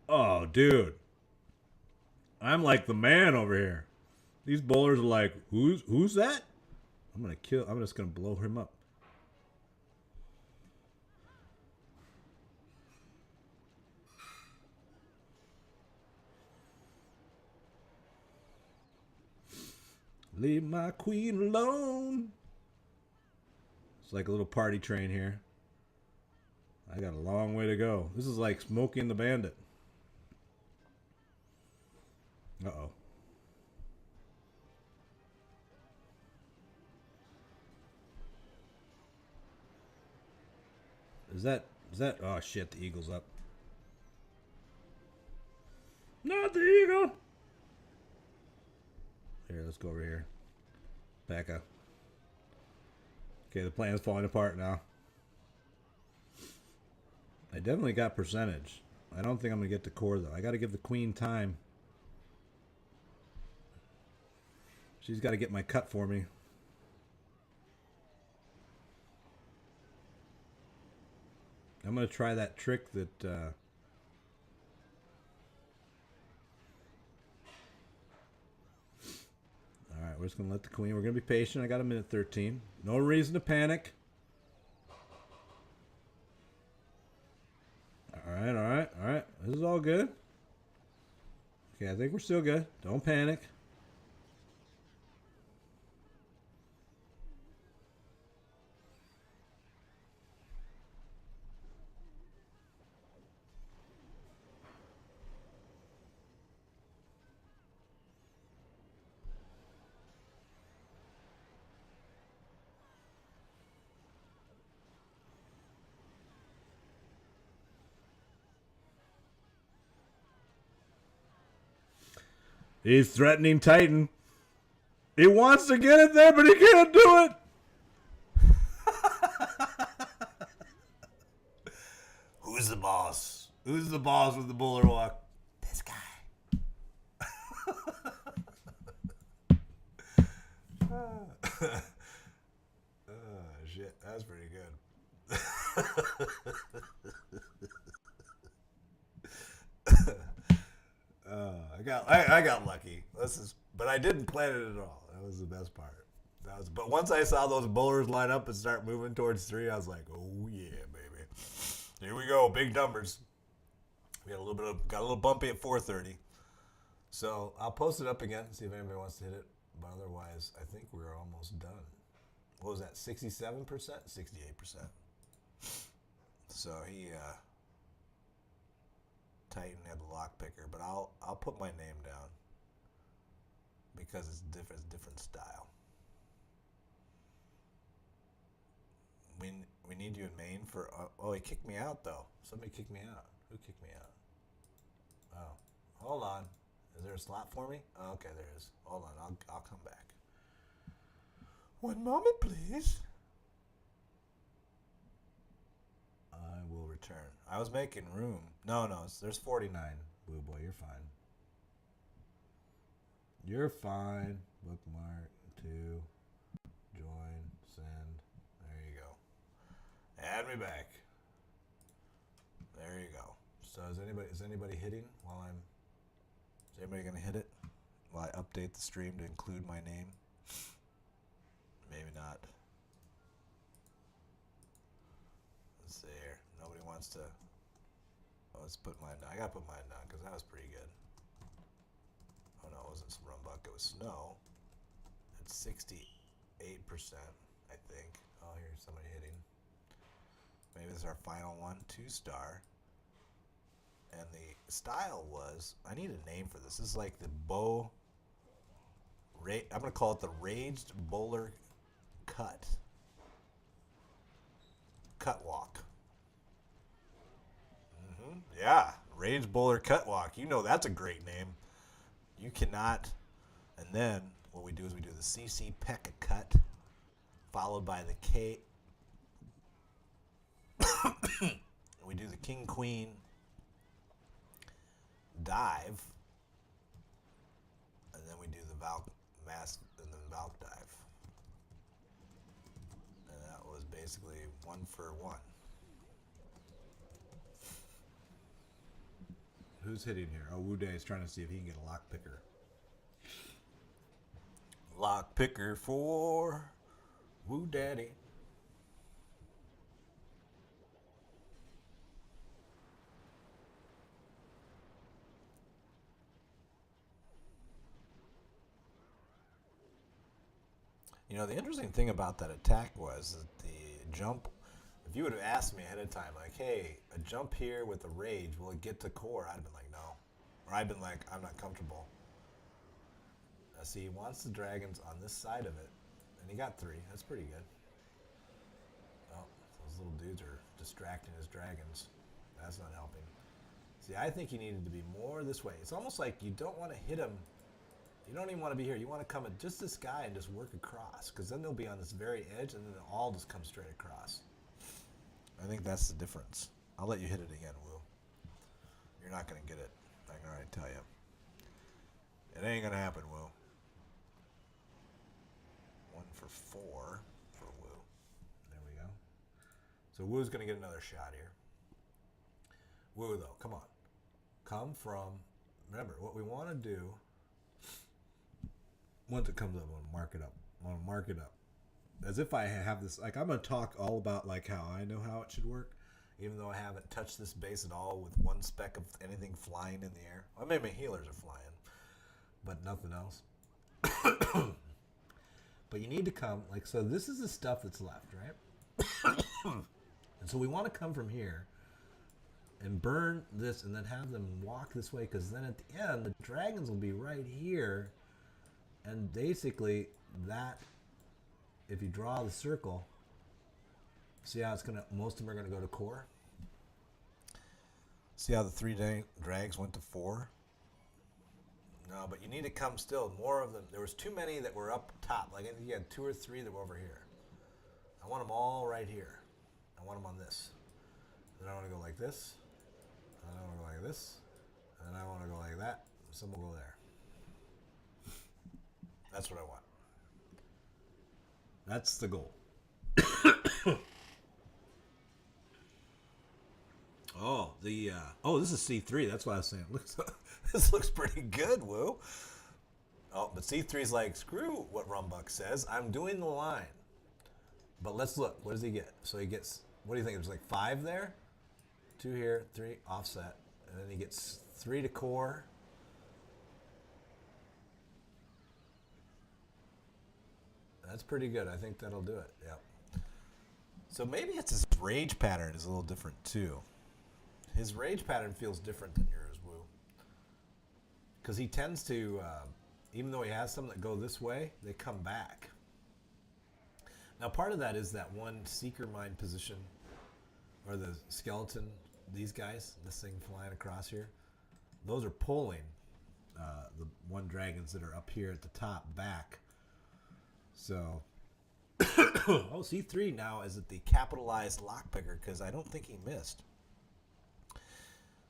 Oh, dude. I'm like the man over here. These bowlers are like, who's that? I'm just gonna blow him up. Leave my queen alone. It's like a little party train here. I got a long way to go. This is like Smokey and the Bandit. Uh-oh. Is that... Oh, shit, the eagle's up. Not the eagle! Here, let's go over here. Back up. Okay, the plan's falling apart now. I definitely got percentage. I don't think I'm going to get the core, though. I got to give the queen time. She's got to get my cut for me. I'm going to try that trick that... Alright, we're just going to let the queen... We're going to be patient. I got a minute 13. No reason to panic. Alright, alright, alright. This is all good. Okay, I think we're still good. Don't panic. He's threatening Titan. He wants to get it there, but he can't do it. Who's the boss? Who's the boss with the bowler walk? This guy. Oh, shit. That's pretty good. I got lucky. But I didn't plan it at all. That was the best part. But once I saw those bowlers line up and start moving towards 3, I was like, oh yeah, baby. Here we go, big numbers. We got a little bumpy at 4:30. So I'll post it up again, see if anybody wants to hit it. But otherwise, I think we're almost done. What was that? 67%, 68%. So he Titan had the lock picker, but I'll put my name down because it's different style. We need you in Maine for... oh, he kicked me out, though. Somebody kicked me out. Who kicked me out? Oh, hold on. Is there a slot for me? Oh, okay, there is. Hold on, I'll come back. One moment, please. I will return. I was making room. No, there's 49. Blue boy, you're fine. You're fine. Bookmark, 2, join, send. There you go. Add me back. There you go. So is anybody hitting while I'm... Is anybody going to hit it while I update the stream to include my name? Maybe not. Let's see here. Nobody wants to... Oh, let's put mine down. I got to put mine down because that was pretty good. Oh, no, it wasn't some RunBuck. It was snow. It's 68%, I think. Oh, here's somebody hitting. Maybe this is our final one. 2-star. And the style was... I need a name for this. This is like the bow... I'm going to call it the Raged Bowler Cut. Cut walk. Yeah, Raged Bowler Cut walk. You know that's a great name. You cannot... And then what we do is we do the CC Pekka cut, followed by the K... we do the King Queen dive, and then we do the Valk mask and then Valk dive. And that was basically 1 for 1. Who's hitting here? Oh, Wu Day is trying to see if he can get a lock picker. Lock picker for Wu Daddy. You know, the interesting thing about that attack was that the jump, if you would have asked me ahead of time, like, hey, a jump here with a rage, will it get to core? I'd have been like, no. Or I'd been like, I'm not comfortable. See, he wants the dragons on this side of it. And he got 3. That's pretty good. Oh, those little dudes are distracting his dragons. That's not helping. See, I think he needed to be more this way. It's almost like you don't want to hit him. You don't even want to be here. You want to come at just this guy and just work across. Because then they'll be on this very edge and then they'll all just come straight across. I think that's the difference. I'll let you hit it again, Woo. You're not going to get it. I can already tell you. It ain't going to happen, Woo. 1 for 4 for Woo. There we go. So Woo's going to get another shot here. Woo, though, come on. Come from, remember, what we want to do, once it comes up, I want to mark it up. I want to mark it up. As if I have this, like, I'm going to talk all about, like, how I know how it should work, even though I haven't touched this base at all with one speck of anything flying in the air. Well, maybe my healers are flying, but nothing else. But you need to come, like, so this is the stuff that's left, right? And so we want to come from here and burn this and then have them walk this way, because then at the end, the dragons will be right here. And basically, that, if you draw the circle, see how it's going to, most of them are going to go to core? See how the 3 drags went to 4? No, but you need to come still. More of them. There was too many that were up top. Like, I think you had 2 or 3 that were over here. I want them all right here. I want them on this. Then I want to go like this. And then I want to go like this. And then I want to go like that. Some will go there. That's what I want. That's the goal. This is C3. That's what I was saying. This looks pretty good, Woo. Oh, but C3's like, screw what RunBuck says. I'm doing the line. But let's look. What does he get? So he gets, what do you think? There's like 5 there? 2 here, 3 offset. And then he gets 3 to core. That's pretty good. I think that'll do it. Yep. So maybe it's his rage pattern is a little different too. His rage pattern feels different than yours, Woo. Because he tends to, even though he has some that go this way, they come back. Now part of that is that one seeker mind position, or the skeleton, these guys, this thing flying across here, those are pulling the 1 dragons that are up here at the top back. So, C3 now is at the capitalized lockpicker because I don't think he missed.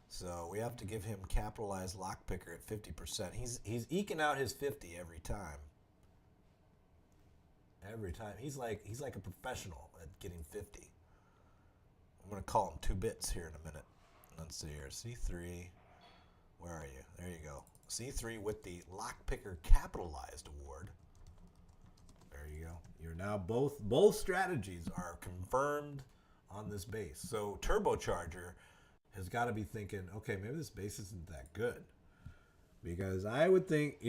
So we have to give him capitalized lockpicker at 50%. He's eking out his 50 every time. Every time. He's like a professional at getting 50. I'm going to call him 2 bits here in a minute. Let's see here. C3. Where are you? There you go. C3 with the lockpicker capitalized award. There you go. You're now both strategies are confirmed on this base. So Turbocharger has got to be thinking, okay, maybe this base isn't that good. Because I would think,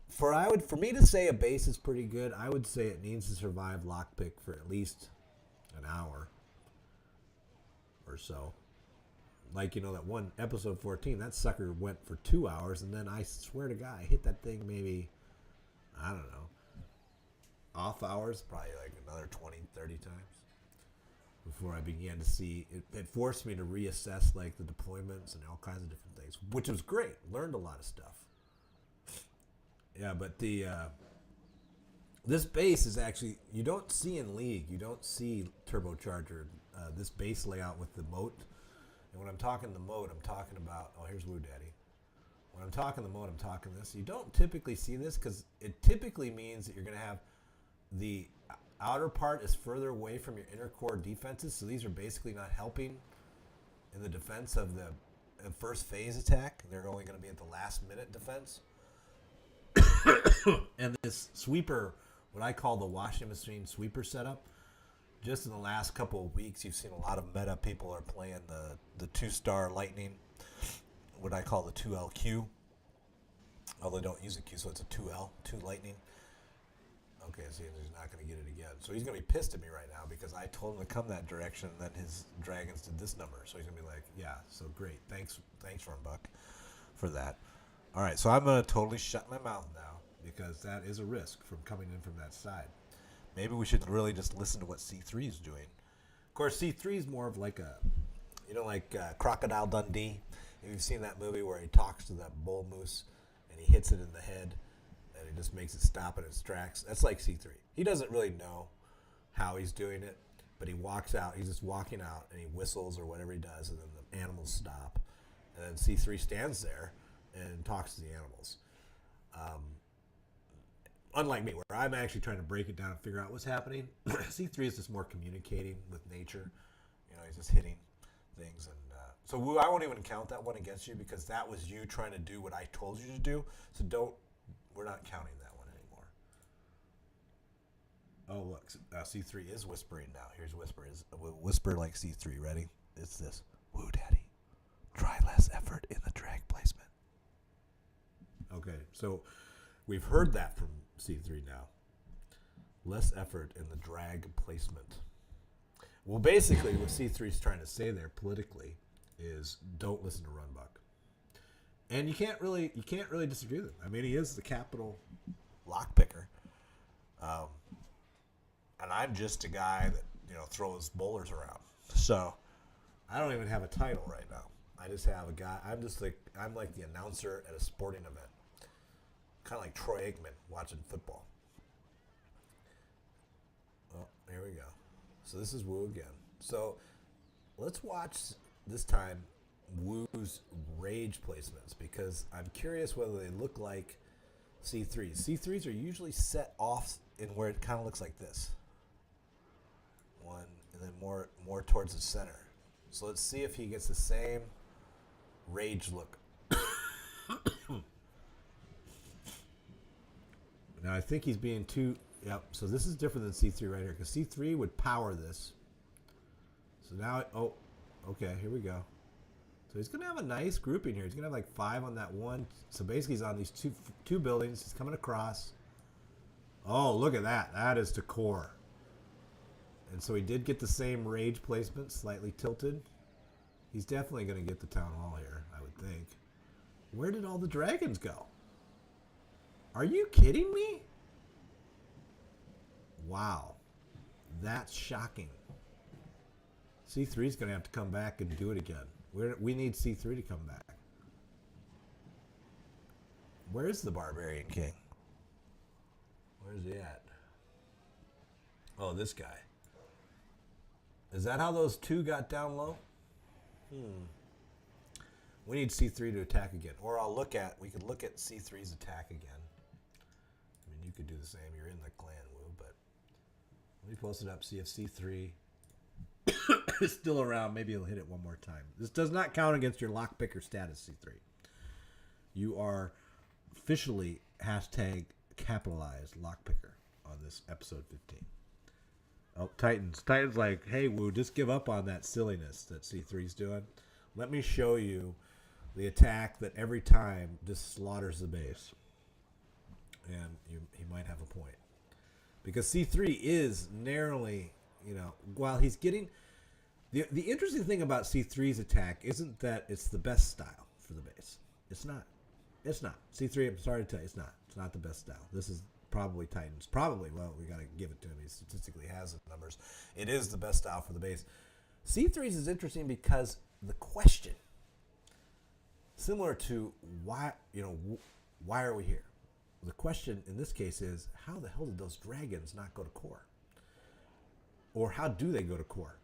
for me to say a base is pretty good, I would say it needs to survive lockpick for at least an hour or so. Like, that one episode 14, that sucker went for 2 hours, and then I swear to God, I hit that thing maybe, I don't know, off hours, probably like another 20, 30 times before I began to see it forced me to reassess like the deployments and all kinds of different things, which was great. Learned a lot of stuff. Yeah, but this base is actually, you don't see in League, you don't see Turbocharger, this base layout with the moat. And when I'm talking the moat, I'm talking about, oh, here's Woo Daddy. When I'm talking the moat, I'm talking this. You don't typically see this because it typically means that you're going to have the outer part is further away from your inner core defenses, so these are basically not helping in the defense of the first phase attack. They're only going to be at the last minute defense. And this sweeper, what I call the washing machine sweeper setup, just in the last couple of weeks, you've seen a lot of meta people are playing the 2-star lightning, what I call the 2LQ. Although they don't use a Q, so it's a 2L, 2 lightning. Okay, see, he's not going to get it again. So he's going to be pissed at me right now because I told him to come that direction, and then his dragons did this number. So he's going to be like, yeah, so great. Thanks, RunBuck, for that. All right, so I'm going to totally shut my mouth now. because that is a risk from coming in from that side. Maybe we should really just listen to what C3 is doing. Of course, C3 is more of like a, like Crocodile Dundee. If you've seen that movie where he talks to that bull moose and he hits it in the head and it just makes it stop in its tracks, that's like C3. He doesn't really know how he's doing it, but he walks out. He's just walking out and he whistles or whatever he does, and then the animals stop. And then C3 stands there and talks to the animals. Unlike me, where I'm actually trying to break it down and figure out what's happening, C3 is just more communicating with nature. He's just hitting things. And so Woo, I won't even count that one against you because that was you trying to do what I told you to do. So we're not counting that one anymore. Oh, look, C3 is whispering now. Here's Whisper. Whisper like C3. Ready? It's this. Woo, Daddy. Try less effort in the drag placement. Okay, so we've heard that from C3 now. Less effort in the drag placement. Well, basically, what C3 is trying to say there politically is don't listen to RunBuck. And you can't really disagree with him. I mean, he is the capital lockpicker. And I'm just a guy that, throws bowlers around. So I don't even have a title right now. I just have a guy. I'm like the announcer at a sporting event. Kind of like Troy Aikman watching football. Oh, here we go. So this is Woo again. So let's watch this time Woo's rage placements because I'm curious whether they look like C3s. C3s are usually set off in where it kind of looks like this. One, and then more towards the center. So let's see if he gets the same rage look. Now, I think he's being too... Yep, so this is different than C3 right here, because C3 would power this. So now... Oh, okay, here we go. So he's going to have a nice grouping here. He's going to have like 5 on that one. So basically he's on these two buildings. He's coming across. Oh, look at that. That is to core. And so he did get the same rage placement, slightly tilted. He's definitely going to get the town hall here, I would think. Where did all the dragons go? Are you kidding me? Wow. That's shocking. C3 is going to have to come back and do it again. We need C3 to come back. Where's the Barbarian King? Where's he at? Oh, this guy. Is that how those two got down low? We need C3 to attack again. Or we could look at C3's attack again. I mean, you could do the same. You're in the clan, Woo, but let me post it up, see if C3 is still around. Maybe he'll hit it one more time. This does not count against your lockpicker status, C3. You are officially #capitalized lockpicker on this episode 15. Oh, Titans. Titans like, hey, Woo, just give up on that silliness that C3's doing. Let me show you the attack that every time just slaughters the base. And he might have a point. Because C3 is narrowly, while he's getting... The interesting thing about C3's attack isn't that it's the best style for the base. It's not. It's not. C3, I'm sorry to tell you, it's not. It's not the best style. This is probably Titans. Probably, well, we got to give it to him. He statistically has the numbers. It is the best style for the base. C3's is interesting because the question, similar to why are we here? The question in this case is, how the hell did those dragons not go to core? Or how do they go to core?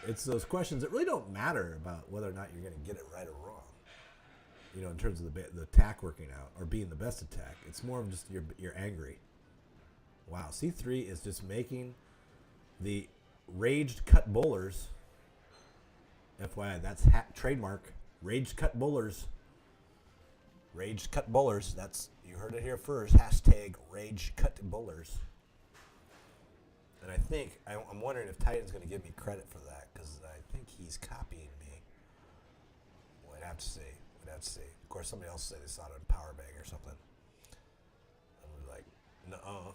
It's those questions that really don't matter about whether or not you're going to get it right or wrong. In terms of the attack working out or being the best attack. It's more of just you're angry. Wow, C3 is just making the raged cut bowlers. FYI, that's trademark. Raged cut bowlers. Raged cut bowlers. That's, you heard it here first. #raged cut bowlers. And I think, I'm wondering if Titan's going to give me credit for that, because I think he's copying me. We'd have to see. Of course, somebody else say they saw it on Power Bag or something. I was like, nuh-uh.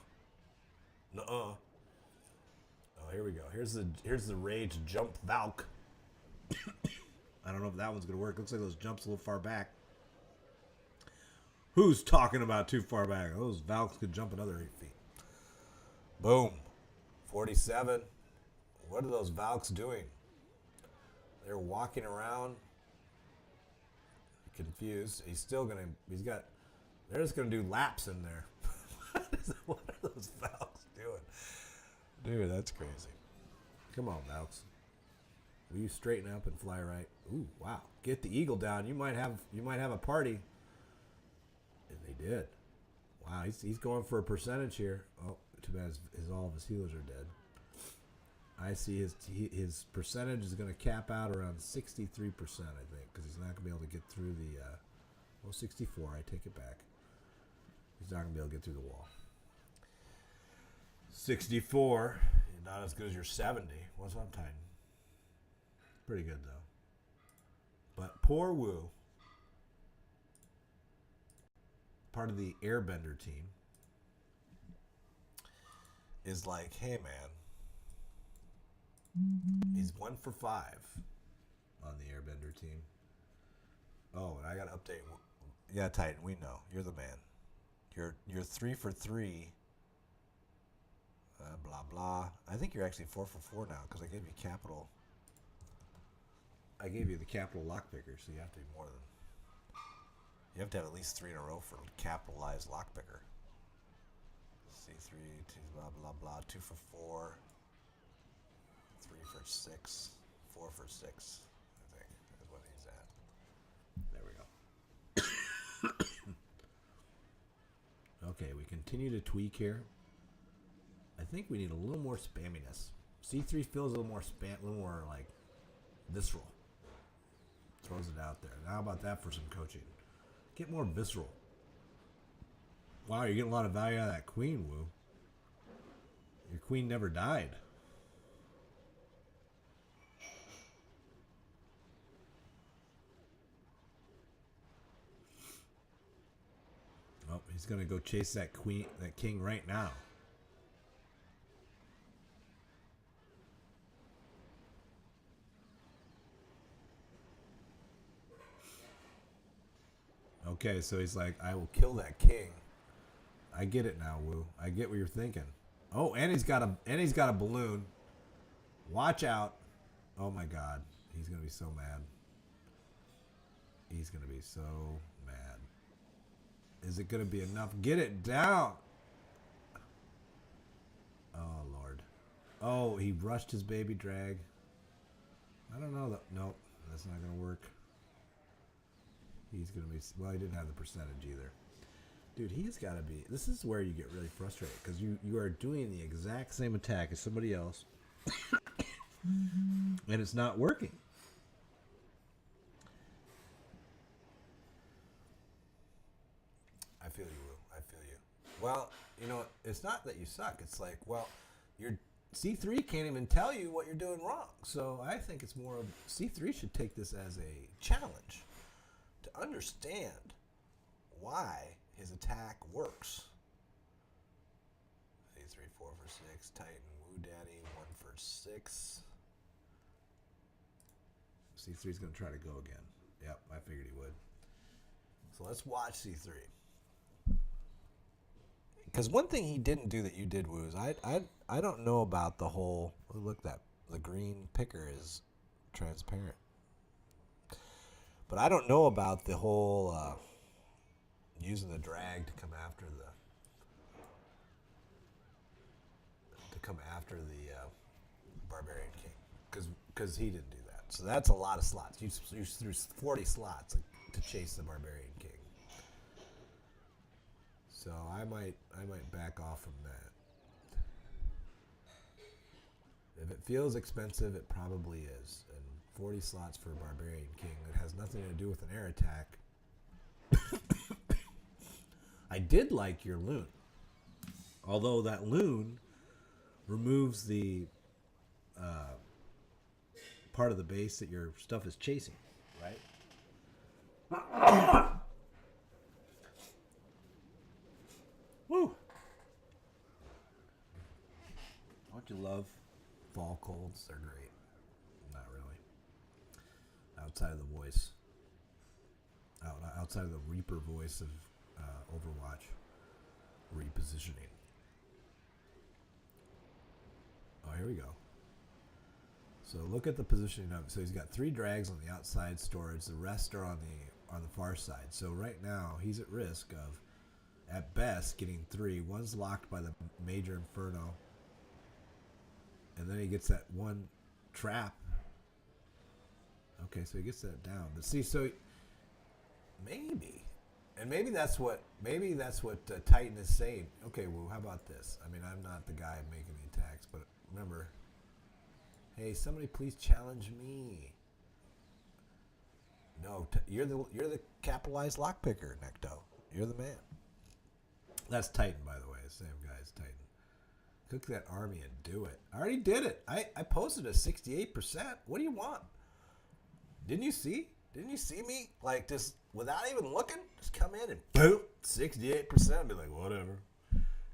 Oh, here we go. Here's the rage jump Valk. I don't know if that one's going to work. Looks like those jumps a little far back. Who's talking about too far back? Those Valks could jump another 8 feet. Boom. 47. What are those Valks doing? They're walking around confused. He's still going to, they're just going to do laps in there. What are those Valks doing? Dude, that's crazy. Come on, Valks. Will you straighten up and fly right? Ooh, wow. Get the eagle down. You might have a party. And they did. Wow, he's going for a percentage here. Oh, too bad all of his healers are dead. I see his percentage is going to cap out around 63%, I think, because he's not going to be able to get through the 64. I take it back. He's not going to be able to get through the wall. 64, not as good as your 70. What's up, Titan? Pretty good, though. But poor Wu, part of the Airbender team, is like, hey, man. He's 1 for 5 on the Airbender team. Oh, and I got to update. Yeah, Titan, we know. You're the man. You're 3 for 3. Blah, blah. I think you're actually 4 for 4 now because I gave you capital. I gave you the capital lockpicker, so you have to be more than. You have to have at least 3 in a row for capitalized lockpicker. C3, 2, blah, blah, blah. 2 for 4. 3 for 6. 4 for 6, I think, is what he's at. There we go. Okay, we continue to tweak here. I think we need a little more spamminess. C3 feels a little more a little more like visceral. Throws it out there. Now, how about that for some coaching? Get more visceral. Wow, you're getting a lot of value out of that queen, Wu. Your queen never died. Oh, he's gonna go chase that king right now. Okay, so he's like, I will kill that king. I get it now, Wu. I get what you're thinking. Oh, and he's got a balloon. Watch out. Oh my god. He's gonna be so mad. He's gonna be so mad. Is it gonna be enough? Get it down. Oh Lord. Oh, he rushed his baby drag. I don't know. Nope, that's not gonna work. He's going to be... Well, he didn't have the percentage either. Dude, he's got to be... This is where you get really frustrated. Because you are doing the exact same attack as somebody else. And it's not working. I feel you, Wu. I feel you. Well, you know, it's not that you suck. It's like, well, your C3 can't even tell you what you're doing wrong. So I think it's more of... C3 should take this as a challenge. To understand why his attack works. C3, 4 for 6. Titan, Wu Daddy, 1 for 6. C3's going to try to go again. Yep, I figured he would. So let's watch C3. Because one thing he didn't do that you did, Wu, is I don't know about the whole... Look, the green picker is transparent. But I don't know about the whole using the drag to come after the Barbarian King, because he didn't do that. So that's a lot of slots. You threw 40 slots to chase the Barbarian King. So I might back off from that. If it feels expensive, it probably is. And 40 slots for a Barbarian King that has nothing to do with an air attack. I did like your loon. Although that loon removes the part of the base that your stuff is chasing, right? Woo! Don't you love fall colds? They're great. Not really. Outside of the voice. Outside of the Reaper voice of Overwatch repositioning. Oh, here we go. So look at the positioning of it. So he's got 3 drags on the outside storage. The rest are on the far side. So right now he's at risk of, at best, getting 3. One's locked by the Major Inferno, and then he gets that one trap. Okay, so he gets that down. But see, so maybe, and maybe that's what Titan is saying. Okay, well, how about this? I mean, I'm not the guy making the attacks, but remember, hey, somebody please challenge me. No, you're the capitalized lockpicker, Necto. You're the man. That's Titan, by the way. The same guy as Titan. Cook that army and do it. I already did it. I posted a 68%. What do you want? Didn't you see? Didn't you see me? Like, just without even looking, just come in and boom, 68%. Be like, whatever.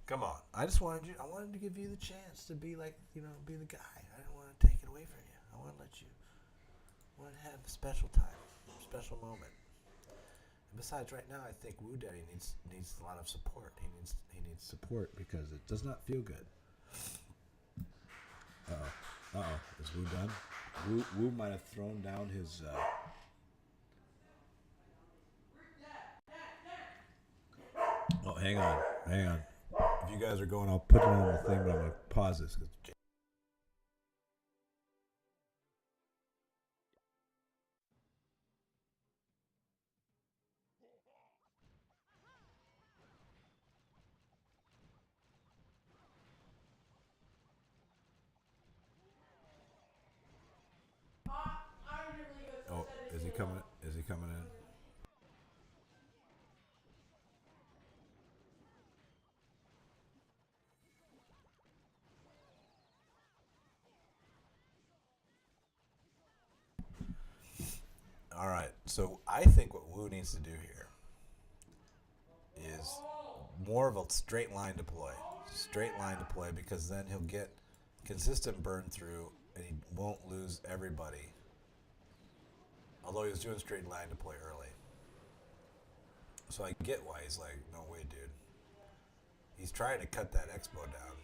Come on. I wanted to give you the chance to be like, be the guy. I didn't want to take it away from you. I want to have a special time, special moment. And besides, right now, I think Woo Daddy needs a lot of support. He needs support because it does not feel good. Uh-oh. Is Woo done? Woo might have thrown down his... Oh, hang on. If you guys are going, I'll put it on the thing, but I'm going to pause this. Oh, is he coming in? All right, so I think what Woo needs to do here is more of a straight line deploy. Because then he'll get consistent burn through and he won't lose everybody. Although he was doing straight line deploy early. So I get why he's like, no way, dude. He's trying to cut that expo down.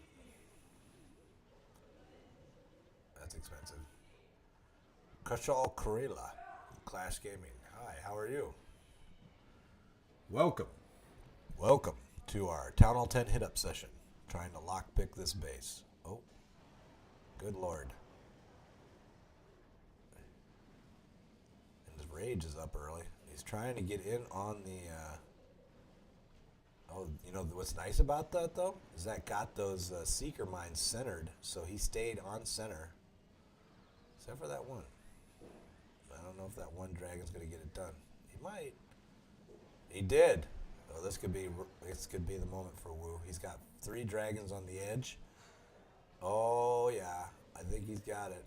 That's expensive. Kashal Karela, Clash Gaming. Hi, how are you? Welcome to our Town Hall 10 hit-up session. Trying to lockpick this base. Oh, good lord. And his rage is up early. He's trying to get in on the... Oh, you know what's nice about that, though? Is that got those Seeker mines centered, so he stayed on center. Except for that one. I don't know if that one dragon's going to get it done. He might. He did. Oh, this could be the moment for Woo. He's got 3 dragons on the edge. Oh, yeah. I think he's got it.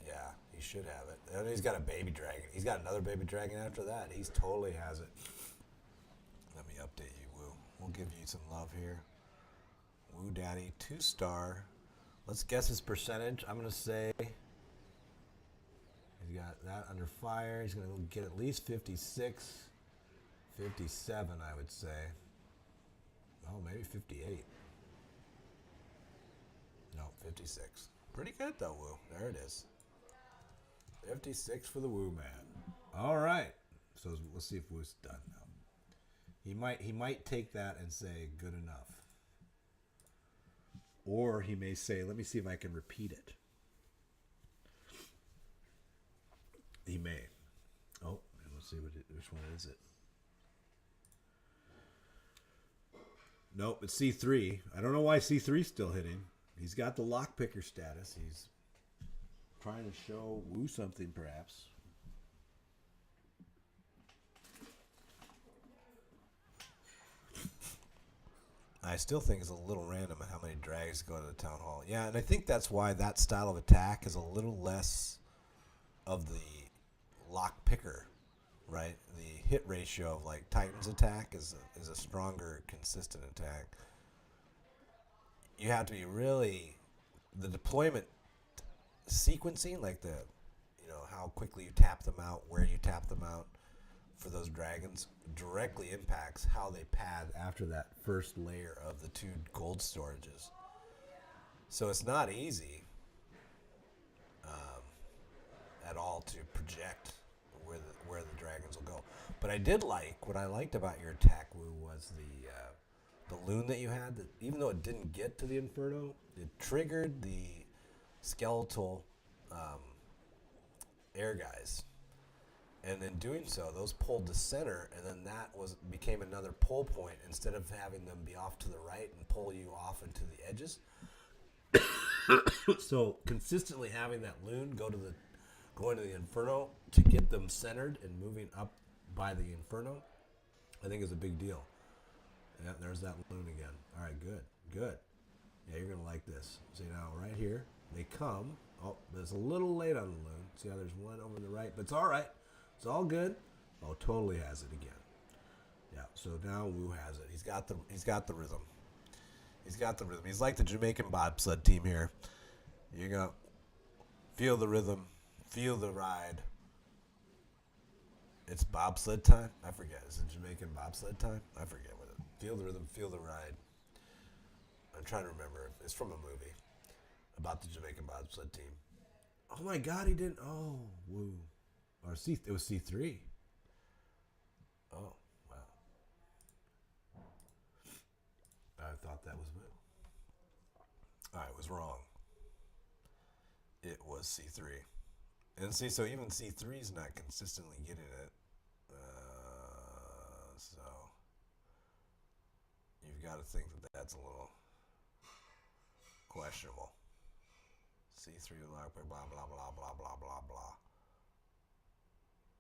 Yeah, he should have it. And he's got a baby dragon. He's got another baby dragon after that. He totally has it. Let me update you, Woo. We'll give you some love here. Woo Daddy, 2-star. Let's guess his percentage. I'm going to say he's got that under fire. He's going to get at least 56, 57, I would say. Oh, maybe 58. No, 56. Pretty good, though, Woo. There it is. 56 for the Woo man. All right. So we'll see if Woo's done now. He might take that and say good enough. Or he may say, let me see if I can repeat it. He may. Oh, let's see which one is it. Nope, it's C3. I don't know why C3's still hitting. He's got the lockpicker status. He's trying to show Woo something, perhaps. I still think it's a little random how many drags go to the town hall. Yeah, and I think that's why that style of attack is a little less of the lock picker, right? The hit ratio of like Titan's attack is a stronger, consistent attack. You have to be really the deployment sequencing, like how quickly you tap them out, where you tap them out. for those dragons directly impacts how they pad after that first layer of the 2 gold storages. So it's not easy at all to project where the dragons will go. But I did what I liked about your attack, Wu, was the loon that you had. That even though it didn't get to the Inferno, it triggered the skeletal air guys. And in doing so, those pulled the center, and then that became another pull point instead of having them be off to the right and pull you off into the edges. So consistently having that loon going to the Inferno to get them centered and moving up by the Inferno, I think is a big deal. Yeah, there's that loon again. All right, good. Yeah, you're gonna like this. See now, right here, they come. Oh, it's a little late on the loon. See how there's one over the right, but it's all right. It's all good. Oh, totally has it again. Yeah. So now Wu has it. He's got the rhythm. He's got the rhythm. He's like the Jamaican bobsled team here. You're gonna feel the rhythm, feel the ride. It's bobsled time. I forget. Is it Jamaican bobsled time? I forget what it. Feel the rhythm, feel the ride. I'm trying to remember. It's from a movie about the Jamaican bobsled team. Oh my God, he didn't. Oh, Woo. Or it was C3. Oh, wow. I thought that was Woo. I was wrong. It was C3. And see, so even C3 is not consistently getting it. So you've got to think that that's a little questionable. C3 lock, blah, blah, blah, blah, blah, blah, blah.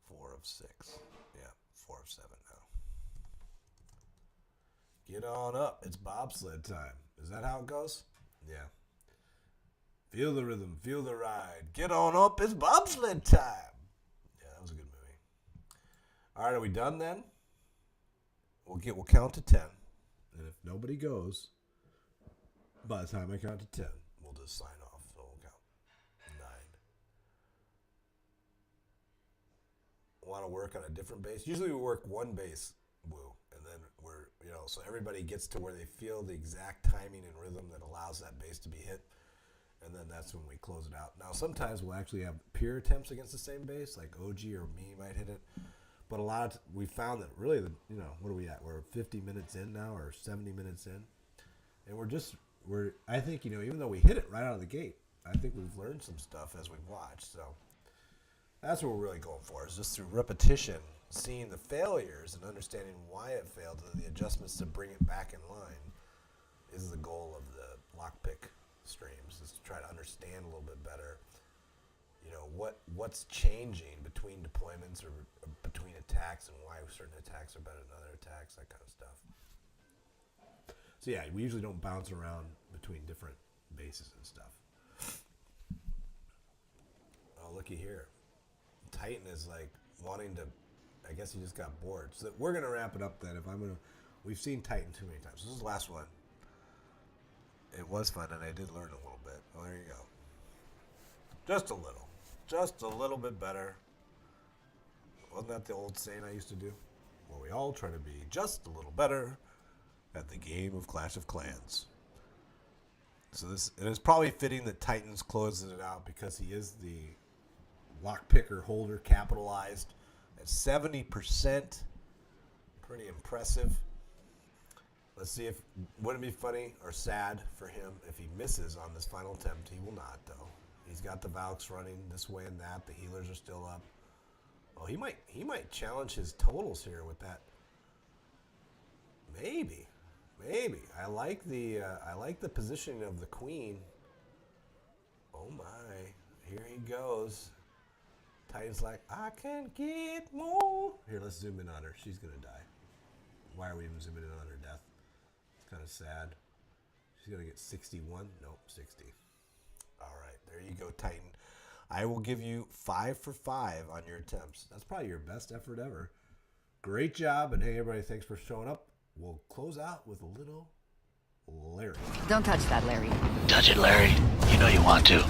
4 of 6. Yeah, 4 of 7 now. Get on up. It's bobsled time. Is that how it goes? Yeah. Feel the rhythm. Feel the ride. Get on up. It's bobsled time. Yeah, that was a good movie. All right, are we done then? We'll count to 10. And if nobody goes, by the time I count to 10, we'll just sign off. So we'll count 9. Want to work on a different base? Usually we work one base, Woo, and then so everybody gets to where they feel the exact timing and rhythm that allows that base to be hit, and then that's when we close it out. Now sometimes we'll actually have peer attempts against the same base, like OG or me might hit it, but a lot of we found that really what are we at? We're 50 minutes in now, or 70 minutes in, and I think even though we hit it right out of the gate, I think we've learned some stuff as we've watched. So that's what we're really going for, is just through repetition, seeing the failures and understanding why it failed, and the adjustments to bring it back in line is the goal of the lockpick streams, is to try to understand a little bit better, what's changing between deployments or between attacks, and why certain attacks are better than other attacks, that kind of stuff. So yeah, we usually don't bounce around between different bases and stuff. Oh, looky here. Titan is like wanting to, I guess he just got bored. So we're going to wrap it up then. We've seen Titan too many times. This is the last one. It was fun, and I did learn a little bit. Well, there you go. Just a little. Just a little bit better. Wasn't that the old saying I used to do? Well, we all try to be just a little better at the game of Clash of Clans. So it is probably fitting that Titans closes it out, because he is the lockpicker holder, capitalized at 70%. Pretty impressive. Let's see wouldn't it be funny or sad for him if he misses on this final attempt? He will not, though. He's got the Valks running this way and that. The healers are still up. Oh, he might challenge his totals here with that. Maybe. I like the positioning of the queen. Oh my! Here he goes. Titan's like, I can get more. Here, let's zoom in on her. She's gonna die. Why are we even zooming in on her death? It's kind of sad. She's gonna get 61. Nope, 60. All right, there you go, Titan. I will give you 5 for 5 on your attempts. That's probably your best effort ever. Great job, and hey, everybody, thanks for showing up. We'll close out with a little Larry. Don't touch that, Larry. Touch it, Larry. You know you want to.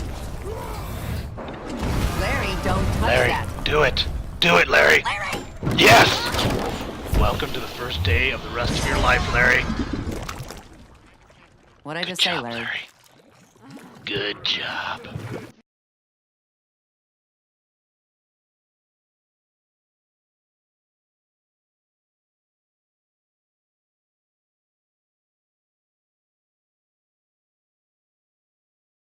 Larry, don't touch Larry, that. do it. Do it, Larry. Larry! Yes! Welcome to the first day of the rest of your life, Larry. What'd I Good just job, say, Larry? Larry. Good job.